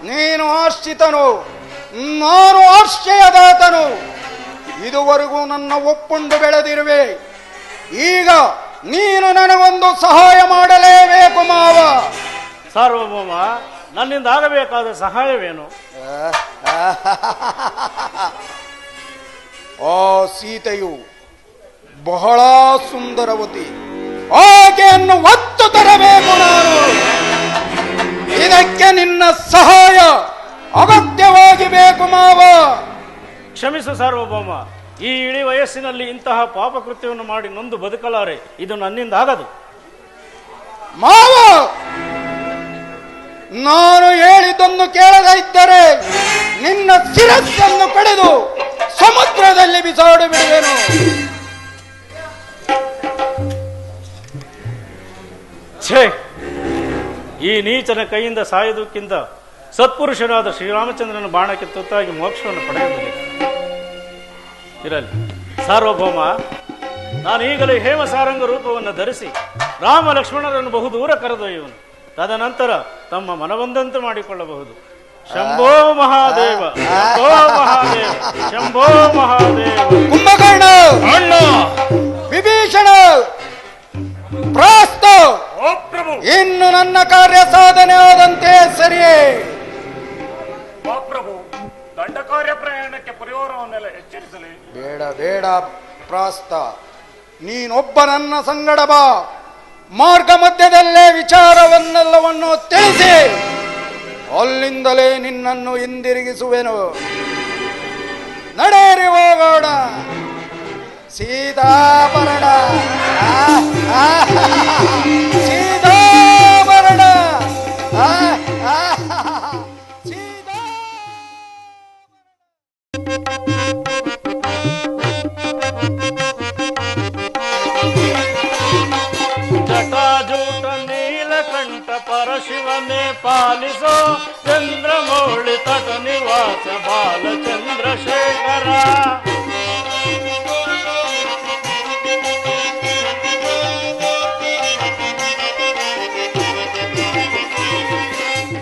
[SPEAKER 2] ನೀನು ಆಶ್ರಿತನು, ನಾನು ಆಶ್ರಯದಾತನು. ಇದುವರೆಗೂ ನನ್ನ ಒಪ್ಪುಂಡು ಬೆಳೆದಿರುವೆ. ಈಗ ನೀನು ನನಗೊಂದು ಸಹಾಯ ಮಾಡಲೇಬೇಕು ಮಾವ.
[SPEAKER 7] ಸಾರ್ವಭೌಮ, ನನ್ನಿಂದ ಆಗಬೇಕಾದ ಸಹಾಯವೇನು?
[SPEAKER 2] ಆ ಸೀತೆಯು ಬಹಳ ಸುಂದರವತಿ. ಆಕೆಯನ್ನು ಒತ್ತು ತರಬೇಕು ನಾನು. ಇದಕ್ಕೆ ನಿನ್ನ ಸಹಾಯ ಅಗತ್ಯವಾಗಿ ಬೇಕು ಮಾವ.
[SPEAKER 7] ಕ್ಷಮಿಸು ಸಾರ್ವಭೌಮ, ಈ ಇಳಿ ವಯಸ್ಸಿನಲ್ಲಿ ಇಂತಹ ಪಾಪಕೃತ್ಯವನ್ನು ಮಾಡಿ ನೊಂದು ಬದುಕಲಾರೆ. ಇದು ನನ್ನಿಂದ ಆಗದು.
[SPEAKER 2] ಮಾವ, ನಾನು ಹೇಳಿದ್ದನ್ನು ಕೇಳದೇ ಇದ್ದರೆ ನಿನ್ನ ಶಿರಸ್ಸನ್ನು ಕಡಿದು ಸಮುದ್ರದಲ್ಲಿ ಬಿಸಾಡಿ ಬಿಡುವೆನು.
[SPEAKER 7] ಛೇ, ಈ ನೀಚನ ಕೈಯಿಂದ ಸಾಯುವುದಕ್ಕಿಂತ ಸತ್ಪುರುಷನಾದ ಶ್ರೀರಾಮಚಂದ್ರನ ಬಾಣಕ್ಕೆ ತುತ್ತಾಗಿ ಮೋಕ್ಷವನ್ನು ಪಡೆಯುವುದಿಲ್ಲ. ಇರಲಿ ಸಾರ್ವಭೌಮ, ನಾನು ಈಗಲೇ ಹೇಮಸಾರಂಗ ರೂಪವನ್ನು ಧರಿಸಿ ರಾಮ ಲಕ್ಷ್ಮಣರನ್ನು ಬಹುದೂರ ಕರೆದೊಯ್ಯುವನು. ತದನಂತರ ತಮ್ಮ ಮನವಂದಂತೆ ಮಾಡಿಕೊಳ್ಳಬಹುದು. ಶಂಭೋ ಮಹಾದೇವ, ಶಂಭೋ ಮಹಾದೇವ, ಶಂಭೋ ಮಹಾದೇವ.
[SPEAKER 2] ಕುಂಭಕರ್ಣ,
[SPEAKER 4] ಅಣ್ಣ,
[SPEAKER 2] ವಿಭೀಷಣ, ಪ್ರಾಸ್ತ,
[SPEAKER 4] ಓ ಪ್ರಭು,
[SPEAKER 2] ಇನ್ನು ನನ್ನ ಕಾರ್ಯ ಸಾಧನೆ ಆದಂತೆ ಸರಿಯೇ.
[SPEAKER 4] ಓ ಪ್ರಭು, ದಂಡ ಕಾರ್ಯ ಪ್ರಯಾಣಕ್ಕೆ ಪರಿವಾರವನ್ನೆಲ್ಲ ಎಚ್ಚರಿಸಲಿ.
[SPEAKER 2] ಬೇಡ ಬೇಡ ಪ್ರಾಸ್ತ, ನೀನೊಬ್ಬ ನನ್ನ ಸಂಗಡ ಬಾ. ಮಾರ್ಗ ಮಧ್ಯದಲ್ಲೇ ವಿಚಾರವನ್ನೆಲ್ಲವನ್ನು ತಿಳಿಸಿ ಅಲ್ಲಿಂದಲೇ ನಿನ್ನನ್ನು ಹಿಂದಿರುಗಿಸುವೆನು. ನಡೆಯರಿ ಹೋಗೋಣ. ಸೀತಾಭರಣ, ಸೀತಾಭರಣ, ಸೀತಾ.
[SPEAKER 7] ಜಟಾಜೂಟ ನೀಲಕಂಠ ಪರಶಿವನೇ ಪಾಲಿಸೋ, ಚಂದ್ರಮೌಳಿ ತಟ ನಿವಾಸ ಬಾಲಚಂದ್ರಶೇಖರ.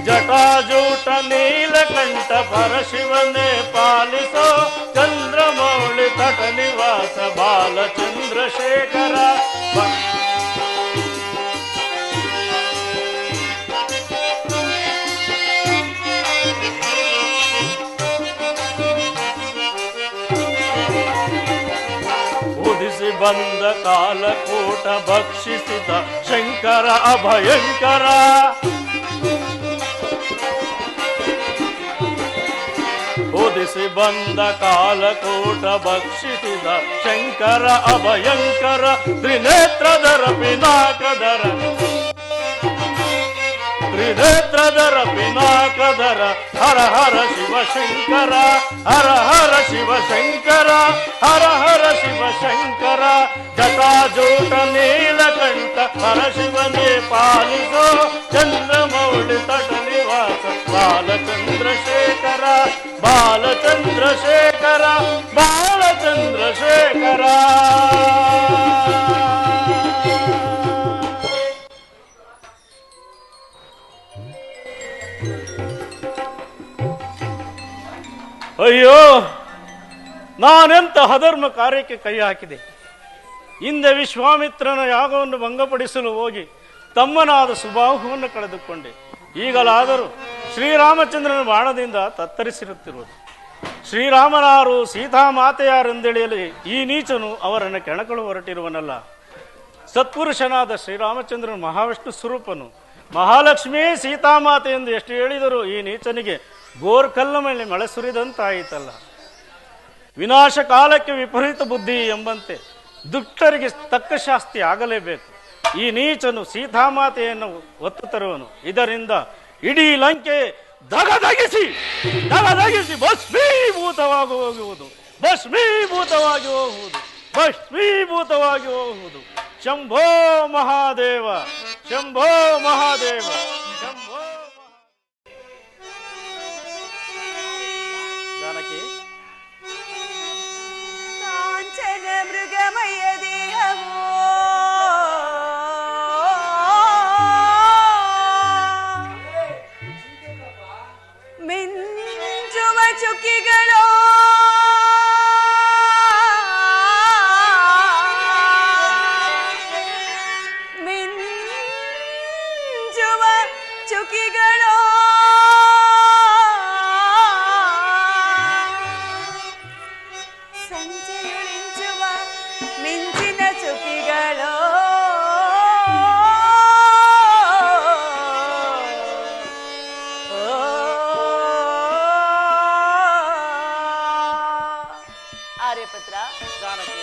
[SPEAKER 7] ಜಟಾಜೂಟ ನೀಲಕಂಠ ಪರಶಿವನೇ ಪಾಲಿಸೋ, ಚಂದ್ರಮೌಳಿ ತಟ ನಿವಾಸ ಬಾಲಚಂದ್ರಶೇಖರ. ಉದಿಸಿ ಬಂದ ಕಾಲಕೂಟ ಭಕ್ಷಿಸಿದ ಶಂಕರ ಅಭಯಂಕರ. ಉದಿಸಿ ಬಂದ ಕಾಲಕೂಟ ಭಕ್ಷಿಸಿದ ಶಂಕರ ಅಭಯಂಕರ. ತ್ರಿನೇತ್ರದರ ಪಿನಾಕದರ, ತ್ರಿನೇತ್ರದರ ಪಿನಾಕದರ. ಹರ ಹರ ಶಿವಶಂಕರ, ಹರ ಹರ ಶಿವಶಂಕರ, ಹರ ಹರ ಶಿವಶಂಕರ. ಜಟಾಜೂಟ ನೀಲಕಂಠ ಪರಶಿವನೇ ಪಾಲಿಸೋ, ಚಂದ್ರಮೌಳಿ ತಟ ನಿವಾಸ ಬಾಲಚಂದ್ರಶೇಖರ, ಬಾಲಚಂದ್ರಶೇಖರ, ಬಾಲಚಂದ್ರಶೇಖರ. ಅಯ್ಯೋ, ನಾನೆಂತ ಅಧರ್ಮ ಕಾರ್ಯಕ್ಕೆ ಕೈ ಹಾಕಿದೆ. ಹಿಂದೆ ವಿಶ್ವಾಮಿತ್ರನ ಯಾಗವನ್ನು ಭಂಗಪಡಿಸಲು ಹೋಗಿ ತಮ್ಮನಾದ ಸುಬಾಹುವನ್ನು ಕಳೆದುಕೊಂಡೆ. ಈಗಲಾದರೂ ಶ್ರೀರಾಮಚಂದ್ರನ ಬಾಣದಿಂದ ತತ್ತರಿಸಿರುತ್ತಿರುವುದು. ಶ್ರೀರಾಮನಾರು ಸೀತಾಮಾತೆಯಾರೆಂದೇಳಿಯಲಿ ಈ ನೀಚನು ಅವರನ್ನು ಕೆಣಕಲು ಹೊರಟಿರುವನಲ್ಲ. ಸತ್ಪುರುಷನಾದ ಶ್ರೀರಾಮಚಂದ್ರನ ಮಹಾವಿಷ್ಣು ಸ್ವರೂಪನು, ಮಹಾಲಕ್ಷ್ಮೀ ಸೀತಾಮಾತೆ ಎಂದು ಎಷ್ಟು ಹೇಳಿದರೂ ಈ ನೀಚನಿಗೆ ಗೋರ್ಕಲ್ಲ ಮೇಲೆ ಮಳೆ ಸುರಿದಂತಾಯಿತಲ್ಲ. ವಿನಾಶ ಕಾಲಕ್ಕೆ ವಿಪರೀತ ಬುದ್ಧಿ ಎಂಬಂತೆ ದುಷ್ಟರಿಗೆ ತಕ್ಕ ಶಾಸ್ತಿ ಆಗಲೇಬೇಕು. ಈ ನೀಚನು ಸೀತಾಮಾತೆಯನ್ನು ಒತ್ತು ತರುವನು. ಇದರಿಂದ ಇಡೀ ಲಂಕೆ ದಗದಗಿಸಿ ಭಸ್ಮೀಭೂತವಾಗಿ ಹೋಗುವುದು, ಭಸ್ಮೀಭೂತವಾಗಿ ಹೋಗುವುದು, ಭಸ್ಮೀಭೂತವಾಗಿ ಹೋಗುವುದು. ಶಂಭೋ ಮಹಾದೇವ, ಶಂಭೋ ಮಹಾದೇವ, ಶಂಭೋ. ಜಾನಕಿ,
[SPEAKER 9] ಕಾಂಚನ ಮೃಗಮಯ ದೇಹವೋ ಮಿಂಚುವ ಚುಕ್ಕಿಗಳೋ ಮಿಂಚುವ ಚುಕ್ಕಿಗಳೋ ಸಂಜೆಯುಳಿಂಚುವ ಮಿಂಚಿನ ಚುಕ್ಕಿಗಳೋ ಆರ್ಯಪುತ್ರ.
[SPEAKER 7] ಜಾನಕಿ,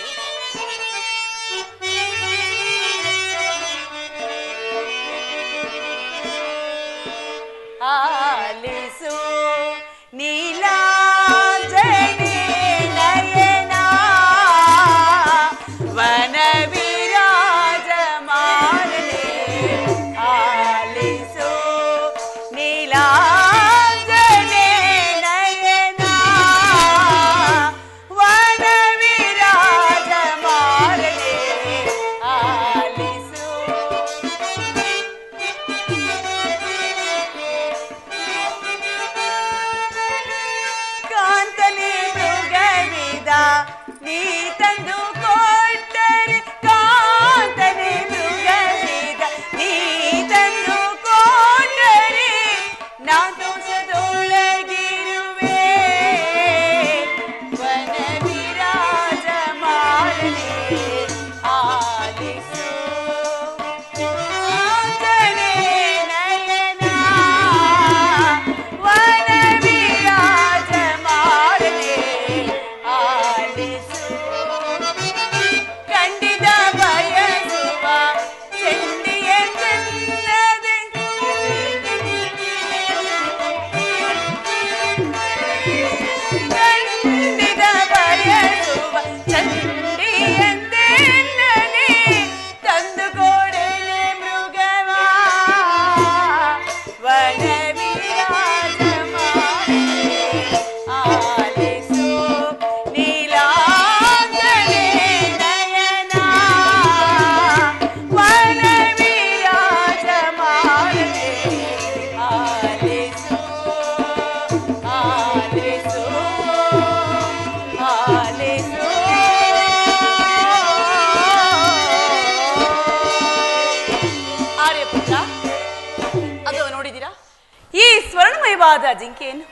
[SPEAKER 9] ಪ್ರಿಯವಾದ ಜಿಂಕೆಯನ್ನು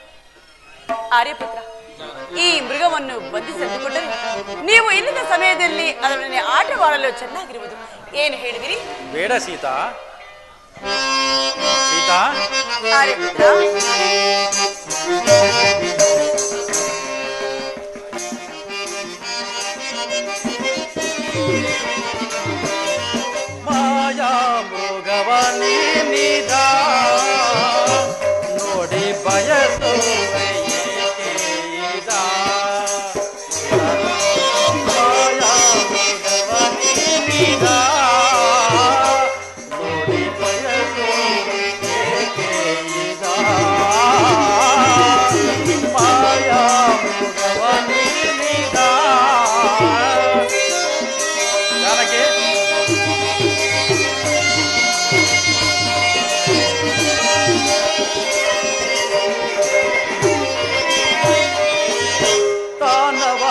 [SPEAKER 9] ಆರ್ಯಪುತ್ರ ಈ ಮೃಗವನ್ನು ಬಂಧಿಸಿಟ್ಟುಕೊಂಡರೆ ನೀವು ಇಲ್ಲಿನ ಸಮಯದಲ್ಲಿ ಅದರೊಡನೆ ಆಟವಾಡಲು ಚೆನ್ನಾಗಿರುವುದು ಏನು ಹೇಳಿದಿರಿ?
[SPEAKER 7] ಬೇಡ ಸೀತಾ. ಸೀತಾ,
[SPEAKER 9] ಆರ್ಯಪುತ್ರ,
[SPEAKER 7] ಮಾಯಾ ಮೃಗವನಿದ ನೋಡಿ ಬಯಸು ಮಾಯಾ ಮೃಗವನಿದ ನೋಡಿ ಬಯಸು ಮಾಯಾ ಮೃಗವನಿದ ಜಾನಕಿ. ತಾನವ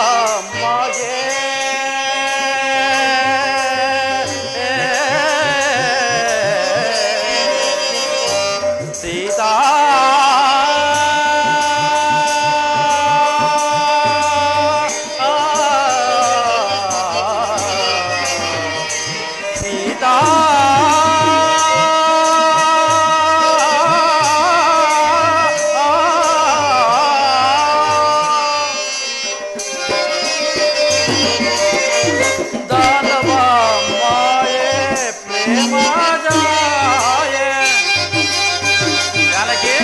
[SPEAKER 7] ಮಾಯೆ ಸೀತಾ ಸೀತಾ ದಾನವ ಮಾಯೆ ಪ್ರೇಮ ಜಾಯೆ ಜಾನಕಿ.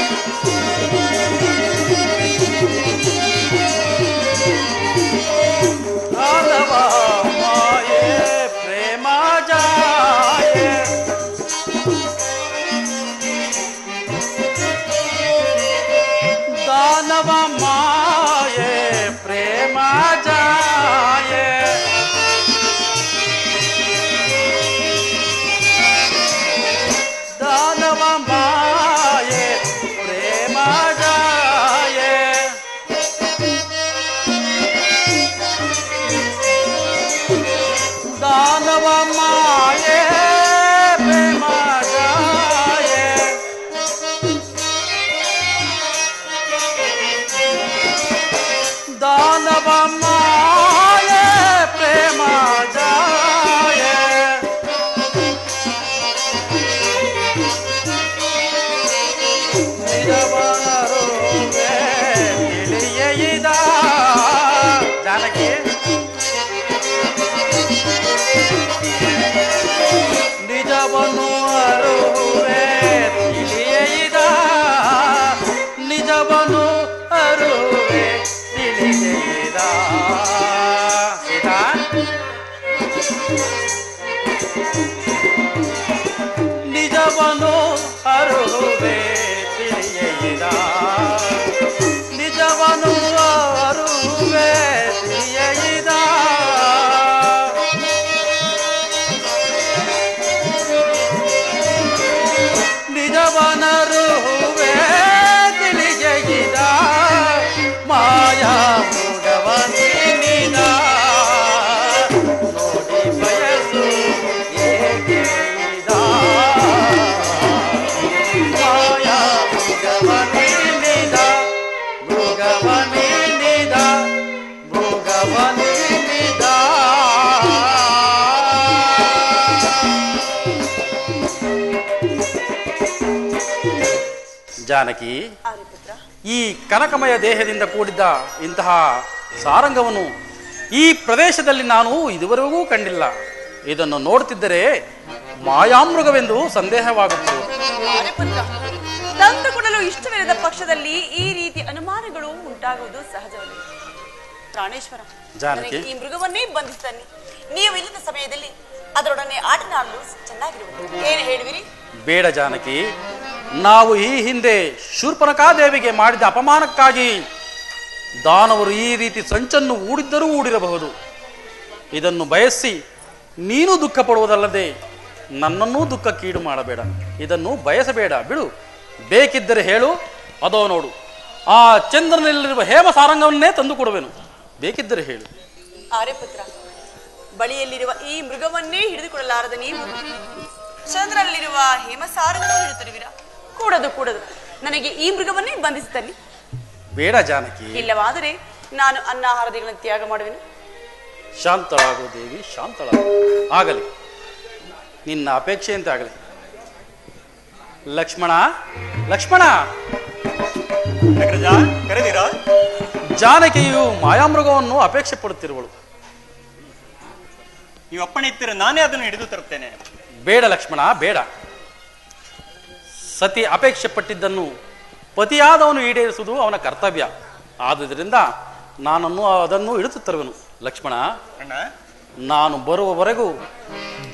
[SPEAKER 7] ದಾನವ ಮಾಯೆ ಪ್ರೇಮ ಜಾಯೆ ದಾನವ ಮಾಯೆ ಪ್ರೇಮ ಜಾಯೆ ದಾನವ ಮಾಯೆ ಪ್ರೇಮ ಜಾಯೆ ದಾನವ ಮಾಯೆ ಪ್ರೇಮ ಜಾಯೆ ದಾನವ ಮಾಯೆ ಪ್ರೇಮ ಜಾಯೆ ನಿಜವನರುವೆ ತಿಳಿಯೈದ ಜಾನಕಿ. ನಿಜವನ್ನು ಅರುವೆ ತಿಳಿಯೈದ ನಿಜವನ್ನು ಅರುವೆ ತಿಳಿಯೈದ ಸೀತಾ. ನಿಜವನ್ನು ಅರುವೆ ತಿಳಿಯೈದ ನಿಜವನ್ನು ಅರುವೆ ತಿಳಿಯೈದ ನಿಜವನರುವೆ ತಿಳಿಯೈದ ಮಾಯಾ ಮೃಗವನಿದ ನೋಡಿ ಬಯಸು ಏಕೈದ ಮಾಯಾ ಮೃಗವನಿದ ಮೃಗವನಿದ ಮೃಗವನಿದ. ಜಾನಕಿ,
[SPEAKER 9] ಆರ್ಯಪುತ್ರ,
[SPEAKER 7] ಈ ಕನಕಮಯ ದೇಹದಿಂದ ಕೂಡಿದ್ದ ಇಂತಹ ಸಾರಂಗವನ್ನು ಈ ಪ್ರದೇಶದಲ್ಲಿ ನಾನು ಇದುವರೆಗೂ ಕಂಡಿಲ್ಲ. ಇದನ್ನು ನೋಡುತ್ತಿದ್ದರೆ ಮಾಯಾಮೃಗವೆಂದು ಸಂದೇಹವಾಗುತ್ತದೆ.
[SPEAKER 9] ಆರ್ಯಪುತ್ರ, ತಂದು ಕೊಡಲು ಇಷ್ಟವಿಲ್ಲದ ಪಕ್ಷದಲ್ಲಿ ಈ ರೀತಿ ಅನುಮಾನಗಳು ಉಂಟಾಗುವುದು ಸಹಜವೇ. ಪ್ರಾಣೇಶ್ವರ,
[SPEAKER 7] ಜಾನಕಿ,
[SPEAKER 9] ನನಗೆ ಈ ಮೃಗವನ್ನೇ ಬಂಧಿಸ್ತಾನೆ. ನೀವು ಇಲ್ಲದ ಸಮಯದಲ್ಲಿ ಅದರೊಡನೆ ಆಟನಾಡಲು ಚೆನ್ನಾಗಿರುವುದು ಏನು ಹೇಳುವಿರಿ?
[SPEAKER 7] ಬೇಡ ಜಾನಕಿ. ನಾವು ಈ ಹಿಂದೆ ಶೂರ್ಪನಖಾದೇವಿಗೆ ಮಾಡಿದ ಅಪಮಾನಕ್ಕಾಗಿ ದಾನವರು ಈ ರೀತಿ ಸಂಚನ್ನು ಹೂಡಿದ್ದರೂ ಹೂಡಿರಬಹುದು. ಇದನ್ನು ಬಯಸಿ ನೀನು ದುಃಖ ಪಡುವುದಲ್ಲದೆ ನನ್ನನ್ನೂ ದುಃಖಕ್ಕೀಡು ಮಾಡಬೇಡ. ಇದನ್ನು ಬಯಸಬೇಡ, ಬಿಡು. ಬೇಕಿದ್ದರೆ ಹೇಳು, ಅದೋ ನೋಡು, ಆ ಚಂದ್ರನಲ್ಲಿರುವ ಹೇಮ ಸಾರಂಗವನ್ನೇ ತಂದು ಕೊಡುವೆನು. ಬೇಕಿದ್ದರೆ ಹೇಳು.
[SPEAKER 9] ಆರ್ಯಪುತ್ರ, ಬಳಿಯಲ್ಲಿರುವ ಈ ಮೃಗವನ್ನೇ ಹಿಡಿದುಕೊಳ್ಳಲಾರದ ನೀವು ಚಂದ್ರನಲ್ಲಿರುವ ಹೇಮಸಾರವನ್ನು ಹಿಡಿದಿರುವಿರ? ಕೂಡದು ಕೂಡದು. ನನಗೆ ಈ ಮೃಗವನ್ನೇ ಬಂಧಿಸುತ್ತಲ್ಲಿ.
[SPEAKER 7] ಬೇಡ ಜಾನಕಿ.
[SPEAKER 9] ಇಲ್ಲವಾದರೆ ನಾನು ಅನ್ನಾಹಾರದಿಗಳನ್ನು ತ್ಯಾಗ ಮಾಡುವೆನು.
[SPEAKER 7] ಶಾಂತಳಾಗು ದೇವಿ, ಶಾಂತಳಾಗು. ಆಗಲಿ, ನಿನ್ನ ಅಪೇಕ್ಷೆಯಂತೆ ಆಗಲಿ. ಲಕ್ಷ್ಮಣ, ಲಕ್ಷ್ಮಣ,
[SPEAKER 5] ಕರೆದಿರಾ?
[SPEAKER 7] ಜಾನಕಿಯು ಮಾಯಾಮೃಗವನ್ನು ಅಪೇಕ್ಷೆ ಪಡುತ್ತಿರುವಳು.
[SPEAKER 5] ನೀವು ಅಪ್ಪಣೆ ಇತ್ತೀರ, ನಾನೇ ಅದನ್ನು ಹಿಡಿದು ತರುತ್ತೇನೆ.
[SPEAKER 7] ಬೇಡ ಲಕ್ಷ್ಮಣ, ಬೇಡ. ಸತಿ ಅಪೇಕ್ಷೆ ಪಟ್ಟಿದ್ದನ್ನು ಪತಿಯಾದವನು ಈಡೇರಿಸುವುದು ಅವನ ಕರ್ತವ್ಯ. ಆದುದರಿಂದ ನಾನನ್ನು ಅದನ್ನು ಹಿಡಿದು ತರುವೆನು. ಲಕ್ಷ್ಮಣ, ನಾನು ಬರುವವರೆಗೂ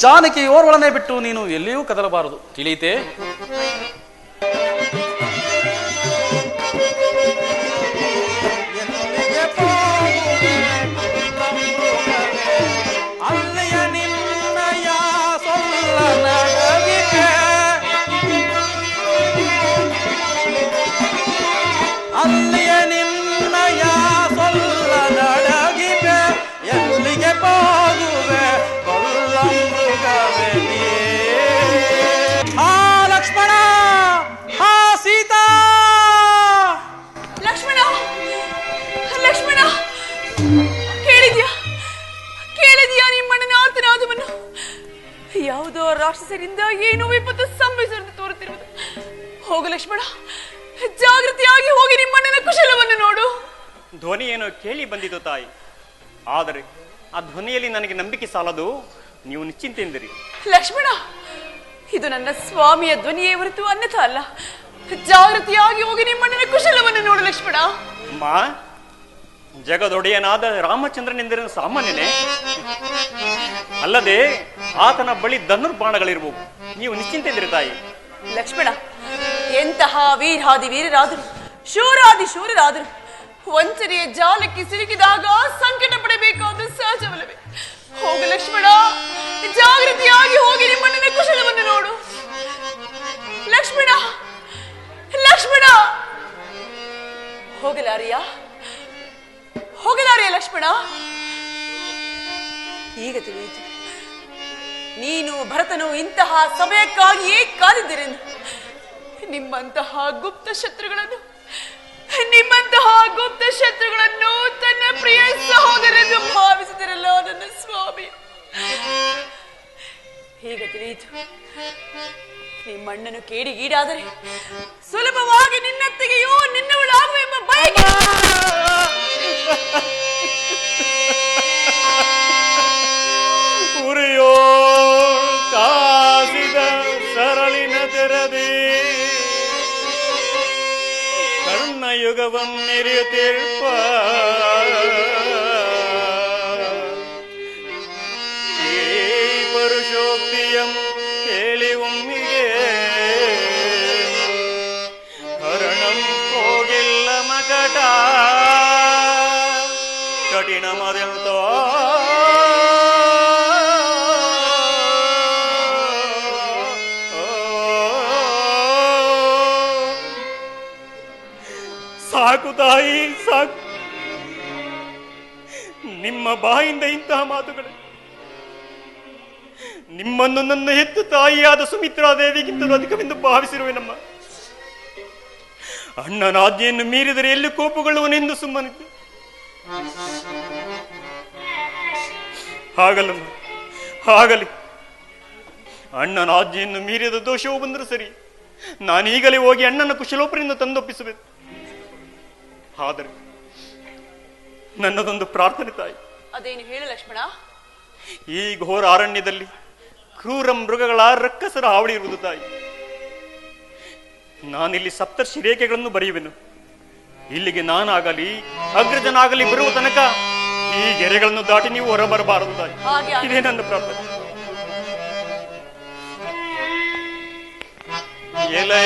[SPEAKER 7] ಜಾನಕಿ ಓರ್ವಳನೆ ಬಿಟ್ಟು ನೀನು ಎಲ್ಲಿಯೂ ಕದಲಬಾರದು, ತಿಳಿಯಿತೆ? ಅಲ್ಲಿಯ ನಿನ್ನಯ ಸೊಲ್ಲ ನಡಗಿವೆ, ಎಲ್ಲಿಗೆ ಹೋಗುವೆ ಕೊಲ್ಲಮೃಗವೇ. ಹಾ ಲಕ್ಷ್ಮಣ, ಹಾ ಸೀತಾ.
[SPEAKER 9] ಲಕ್ಷ್ಮಣ, ಲಕ್ಷ್ಮಣ, ಕೇಳಿದ್ಯಾ? ಕೇಳಿದ್ಯಾ ನಿಮ್ಮಣ್ಣನ ಆರ್ತನಾದವನ್ನು? ಯಾವುದೋ ರಾಕ್ಷಸರಿಂದ ಏನೋ ವಿಪತ್ತು ಸಂಭವಿಸಿದಂತೆ ತೋರುತ್ತಿರುವುದು. ಹೋಗು ಲಕ್ಷ್ಮಣ, ಜಾಗೃತಿಯಾಗಿ ಹೋಗಿ ನಿಮ್ಮಣ್ಣನ ಕುಶಲವನ್ನು ನೋಡು.
[SPEAKER 5] ಧ್ವನಿ ಏನೋ ಕೇಳಿ ಬಂದಿತು ತಾಯಿ, ಆದರೆ ಆ ಧ್ವನಿಯಲ್ಲಿ ನನಗೆ ನಂಬಿಕೆ ಸಾಲದು. ನೀವು ನಿಶ್ಚಿಂತೆಂದಿರಿ.
[SPEAKER 9] ಲಕ್ಷ್ಮಣ, ಇದು ನನ್ನ ಸ್ವಾಮಿಯ ಧ್ವನಿಯೇ ಹೊರತು ಅನ್ಯಥಾ ಅಲ್ಲ. ಜಾಗೃತಿಯಾಗಿ ಹೋಗಿ ನಿಮ್ಮಣ್ಣನ ಕುಶಲವನ್ನು ನೋಡು ಲಕ್ಷ್ಮಣ.
[SPEAKER 5] ಅಮ್ಮ, ಜಗದೊಡೆಯನಾದ ರಾಮಚಂದ್ರನೆಂದರೆ ಸಾಮಾನ್ಯನೇ? ಅಲ್ಲದೆ ಆತನ ಬಳಿ ಧನುರ್ಬಾಣಗಳಿರುವವು. ನೀವು ನಿಶ್ಚಿಂತೆಂದಿರಿ ತಾಯಿ.
[SPEAKER 9] ಲಕ್ಷ್ಮಣ, ಎಂತಹ ವೀರಾದಿ ವೀರರಾದರು, ಶೂರಾದಿ ಶೂರರಾದರು ವಂಚನೆಯ ಜಾಲಕ್ಕೆ ಸಿಲುಕಿದಾಗ ಸಂಕಟ ಪಡಬೇಕಾದ ಸಹಜವಲ್ಲವೇ? ಹೋಗು ಲಕ್ಷ್ಮಣ, ಜಾಗೃತಿಯಾಗಿ ಹೋಗಿ ನಿಮ್ಮಣ್ಣನ ಕುಶಲವನ್ನು ನೋಡು. ಲಕ್ಷ್ಮಣ, ಲಕ್ಷ್ಮಣ, ಹೋಗಲಾರಿಯ, ಹೋಗಲಾರಿಯ ಲಕ್ಷ್ಮಣ? ಈಗ ತಿಳಿಯಿತು, ನೀನು ಭರತನು ಇಂತಹ ಸಮಯಕ್ಕಾಗಿಯೇ ಕಾದಿದ್ದೀರೆಂದು. ನಿಮ್ಮಂತಹ ಗುಪ್ತ ಶತ್ರುಗಳನ್ನು ತನ್ನ ಪ್ರಿಯ ಸಹೋದರನ್ನು ಭಾವಿಸಿದರಲ್ಲ ನನ್ನ ಸ್ವಾಮಿ. ಈಗ ತಿಳಿಯಿತು, ನಿಮ್ಮಣ್ಣನು ಕೇಡಿಗೀಡಾದರೆ ಸುಲಭವಾಗಿ ನಿನ್ನತ್ತಿಗೆಯೂ ನಿನ್ನವಳಾಗುವೆಂಬ ಬಯಕೆ.
[SPEAKER 5] ಉರಿಯೋ ಕಾಸಿದ ಸರಳಿನ ತೆರದಿ ಕರ್ಣಯುಗವನ್ನೆರಿಯುತ್ತಿರ್ಪ ಈ ಪರುಷೋಕ್ತಿಯಂ ಕೇಳಿ ಒಮ್ಮಿಗೆ ಹರಣಂ ಹೋಗಿಲ್ಲ ಮಕಟ ಕಠಿಣ ಮರೆಂತೋ ಸಾಕು ತಾಯಿ, ಸಾಕು. ನಿಮ್ಮ ಬಾಯಿಂದ ಇಂತಹ ಮಾತುಗಳು. ನಿಮ್ಮನ್ನು ನನ್ನ ಹೆತ್ತು ತಾಯಿಯಾದ ಸುಮಿತ್ರಾದೇವಿಗಿಂತಲೂ ಅಧಿಕವೆಂದು ಭಾವಿಸಿರುವೆನಮ್ಮ. ಅಣ್ಣನ ಆಜ್ಞೆಯನ್ನು ಮೀರಿದರೆ ಎಲ್ಲಿ ಕೋಪಗೊಳ್ಳುವನೆಂದು ಸುಮ್ಮನಿದ್ದೆ. ಹಾಗಲ್ಲಮ್ಮ, ಹಾಗಲಿ. ಅಣ್ಣನ ಆಜ್ಞೆಯನ್ನು ಮೀರಿದ ದೋಷವು ಬಂದರೂ ಸರಿ, ನಾನೀಗಲೇ ಹೋಗಿ ಅಣ್ಣನ ಕುಶಲೋಪರಿಂದ ತಂದೊಪ್ಪಿಸಬೇಕು. ಆದರೆ ನನ್ನದೊಂದು ಪ್ರಾರ್ಥನೆ ತಾಯಿ.
[SPEAKER 9] ಅದೇನು ಹೇಳು ಲಕ್ಷ್ಮಣ?
[SPEAKER 5] ಈ ಘೋರ ಅರಣ್ಯದಲ್ಲಿ ಕ್ರೂರ ಮೃಗಗಳ ರಕ್ಕಸರ ಹಾವಳಿ ಇರುವುದು ತಾಯಿ. ನಾನಿಲ್ಲಿ ಸಪ್ತರ್ಷಿ ರೇಖೆಗಳನ್ನು ಬರೆಯುವೆನು. ಇಲ್ಲಿಗೆ ನಾನಾಗಲಿ ಅಗ್ರಜನಾಗಲಿ ಬರುವ ತನಕ ಈ ಗೆರೆಗಳನ್ನು ದಾಟಿ ನೀವು ಹೊರಬರಬಾರದು ತಾಯಿ. ಇದೇ ನನ್ನ ಪ್ರಾರ್ಥನೆ. ಎಲೆ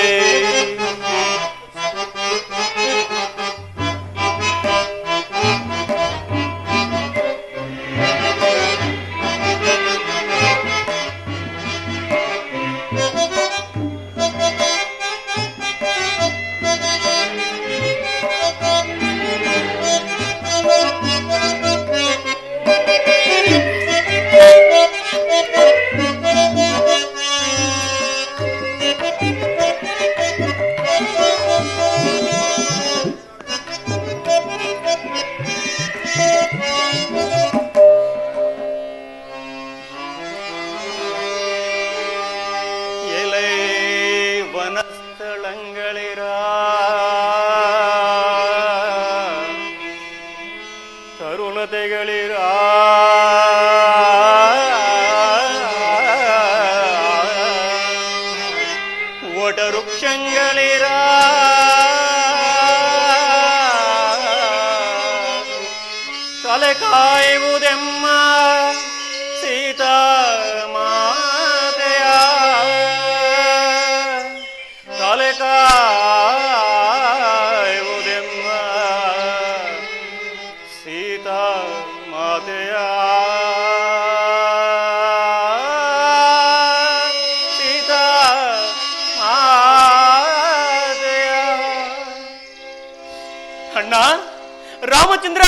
[SPEAKER 5] ವನಸ್ಥಳಗಳಿರಾ ತರುಣತೆಗಳಿರಾ ವಟವೃಕ್ಷಗಳಿರಾ ತಲೆ ಕಾಯುವುದೆಮ್ಮ ಸೀತಾ ಮಾತೆಯ ತಲೆ ಕಾಯುವುದೆಮ್ಮ ಸೀತಾ ಮಾತೆಯ ಸೀತಾ ಮಾತೆಯ. ಅಣ್ಣ ರಾಮಚಂದ್ರ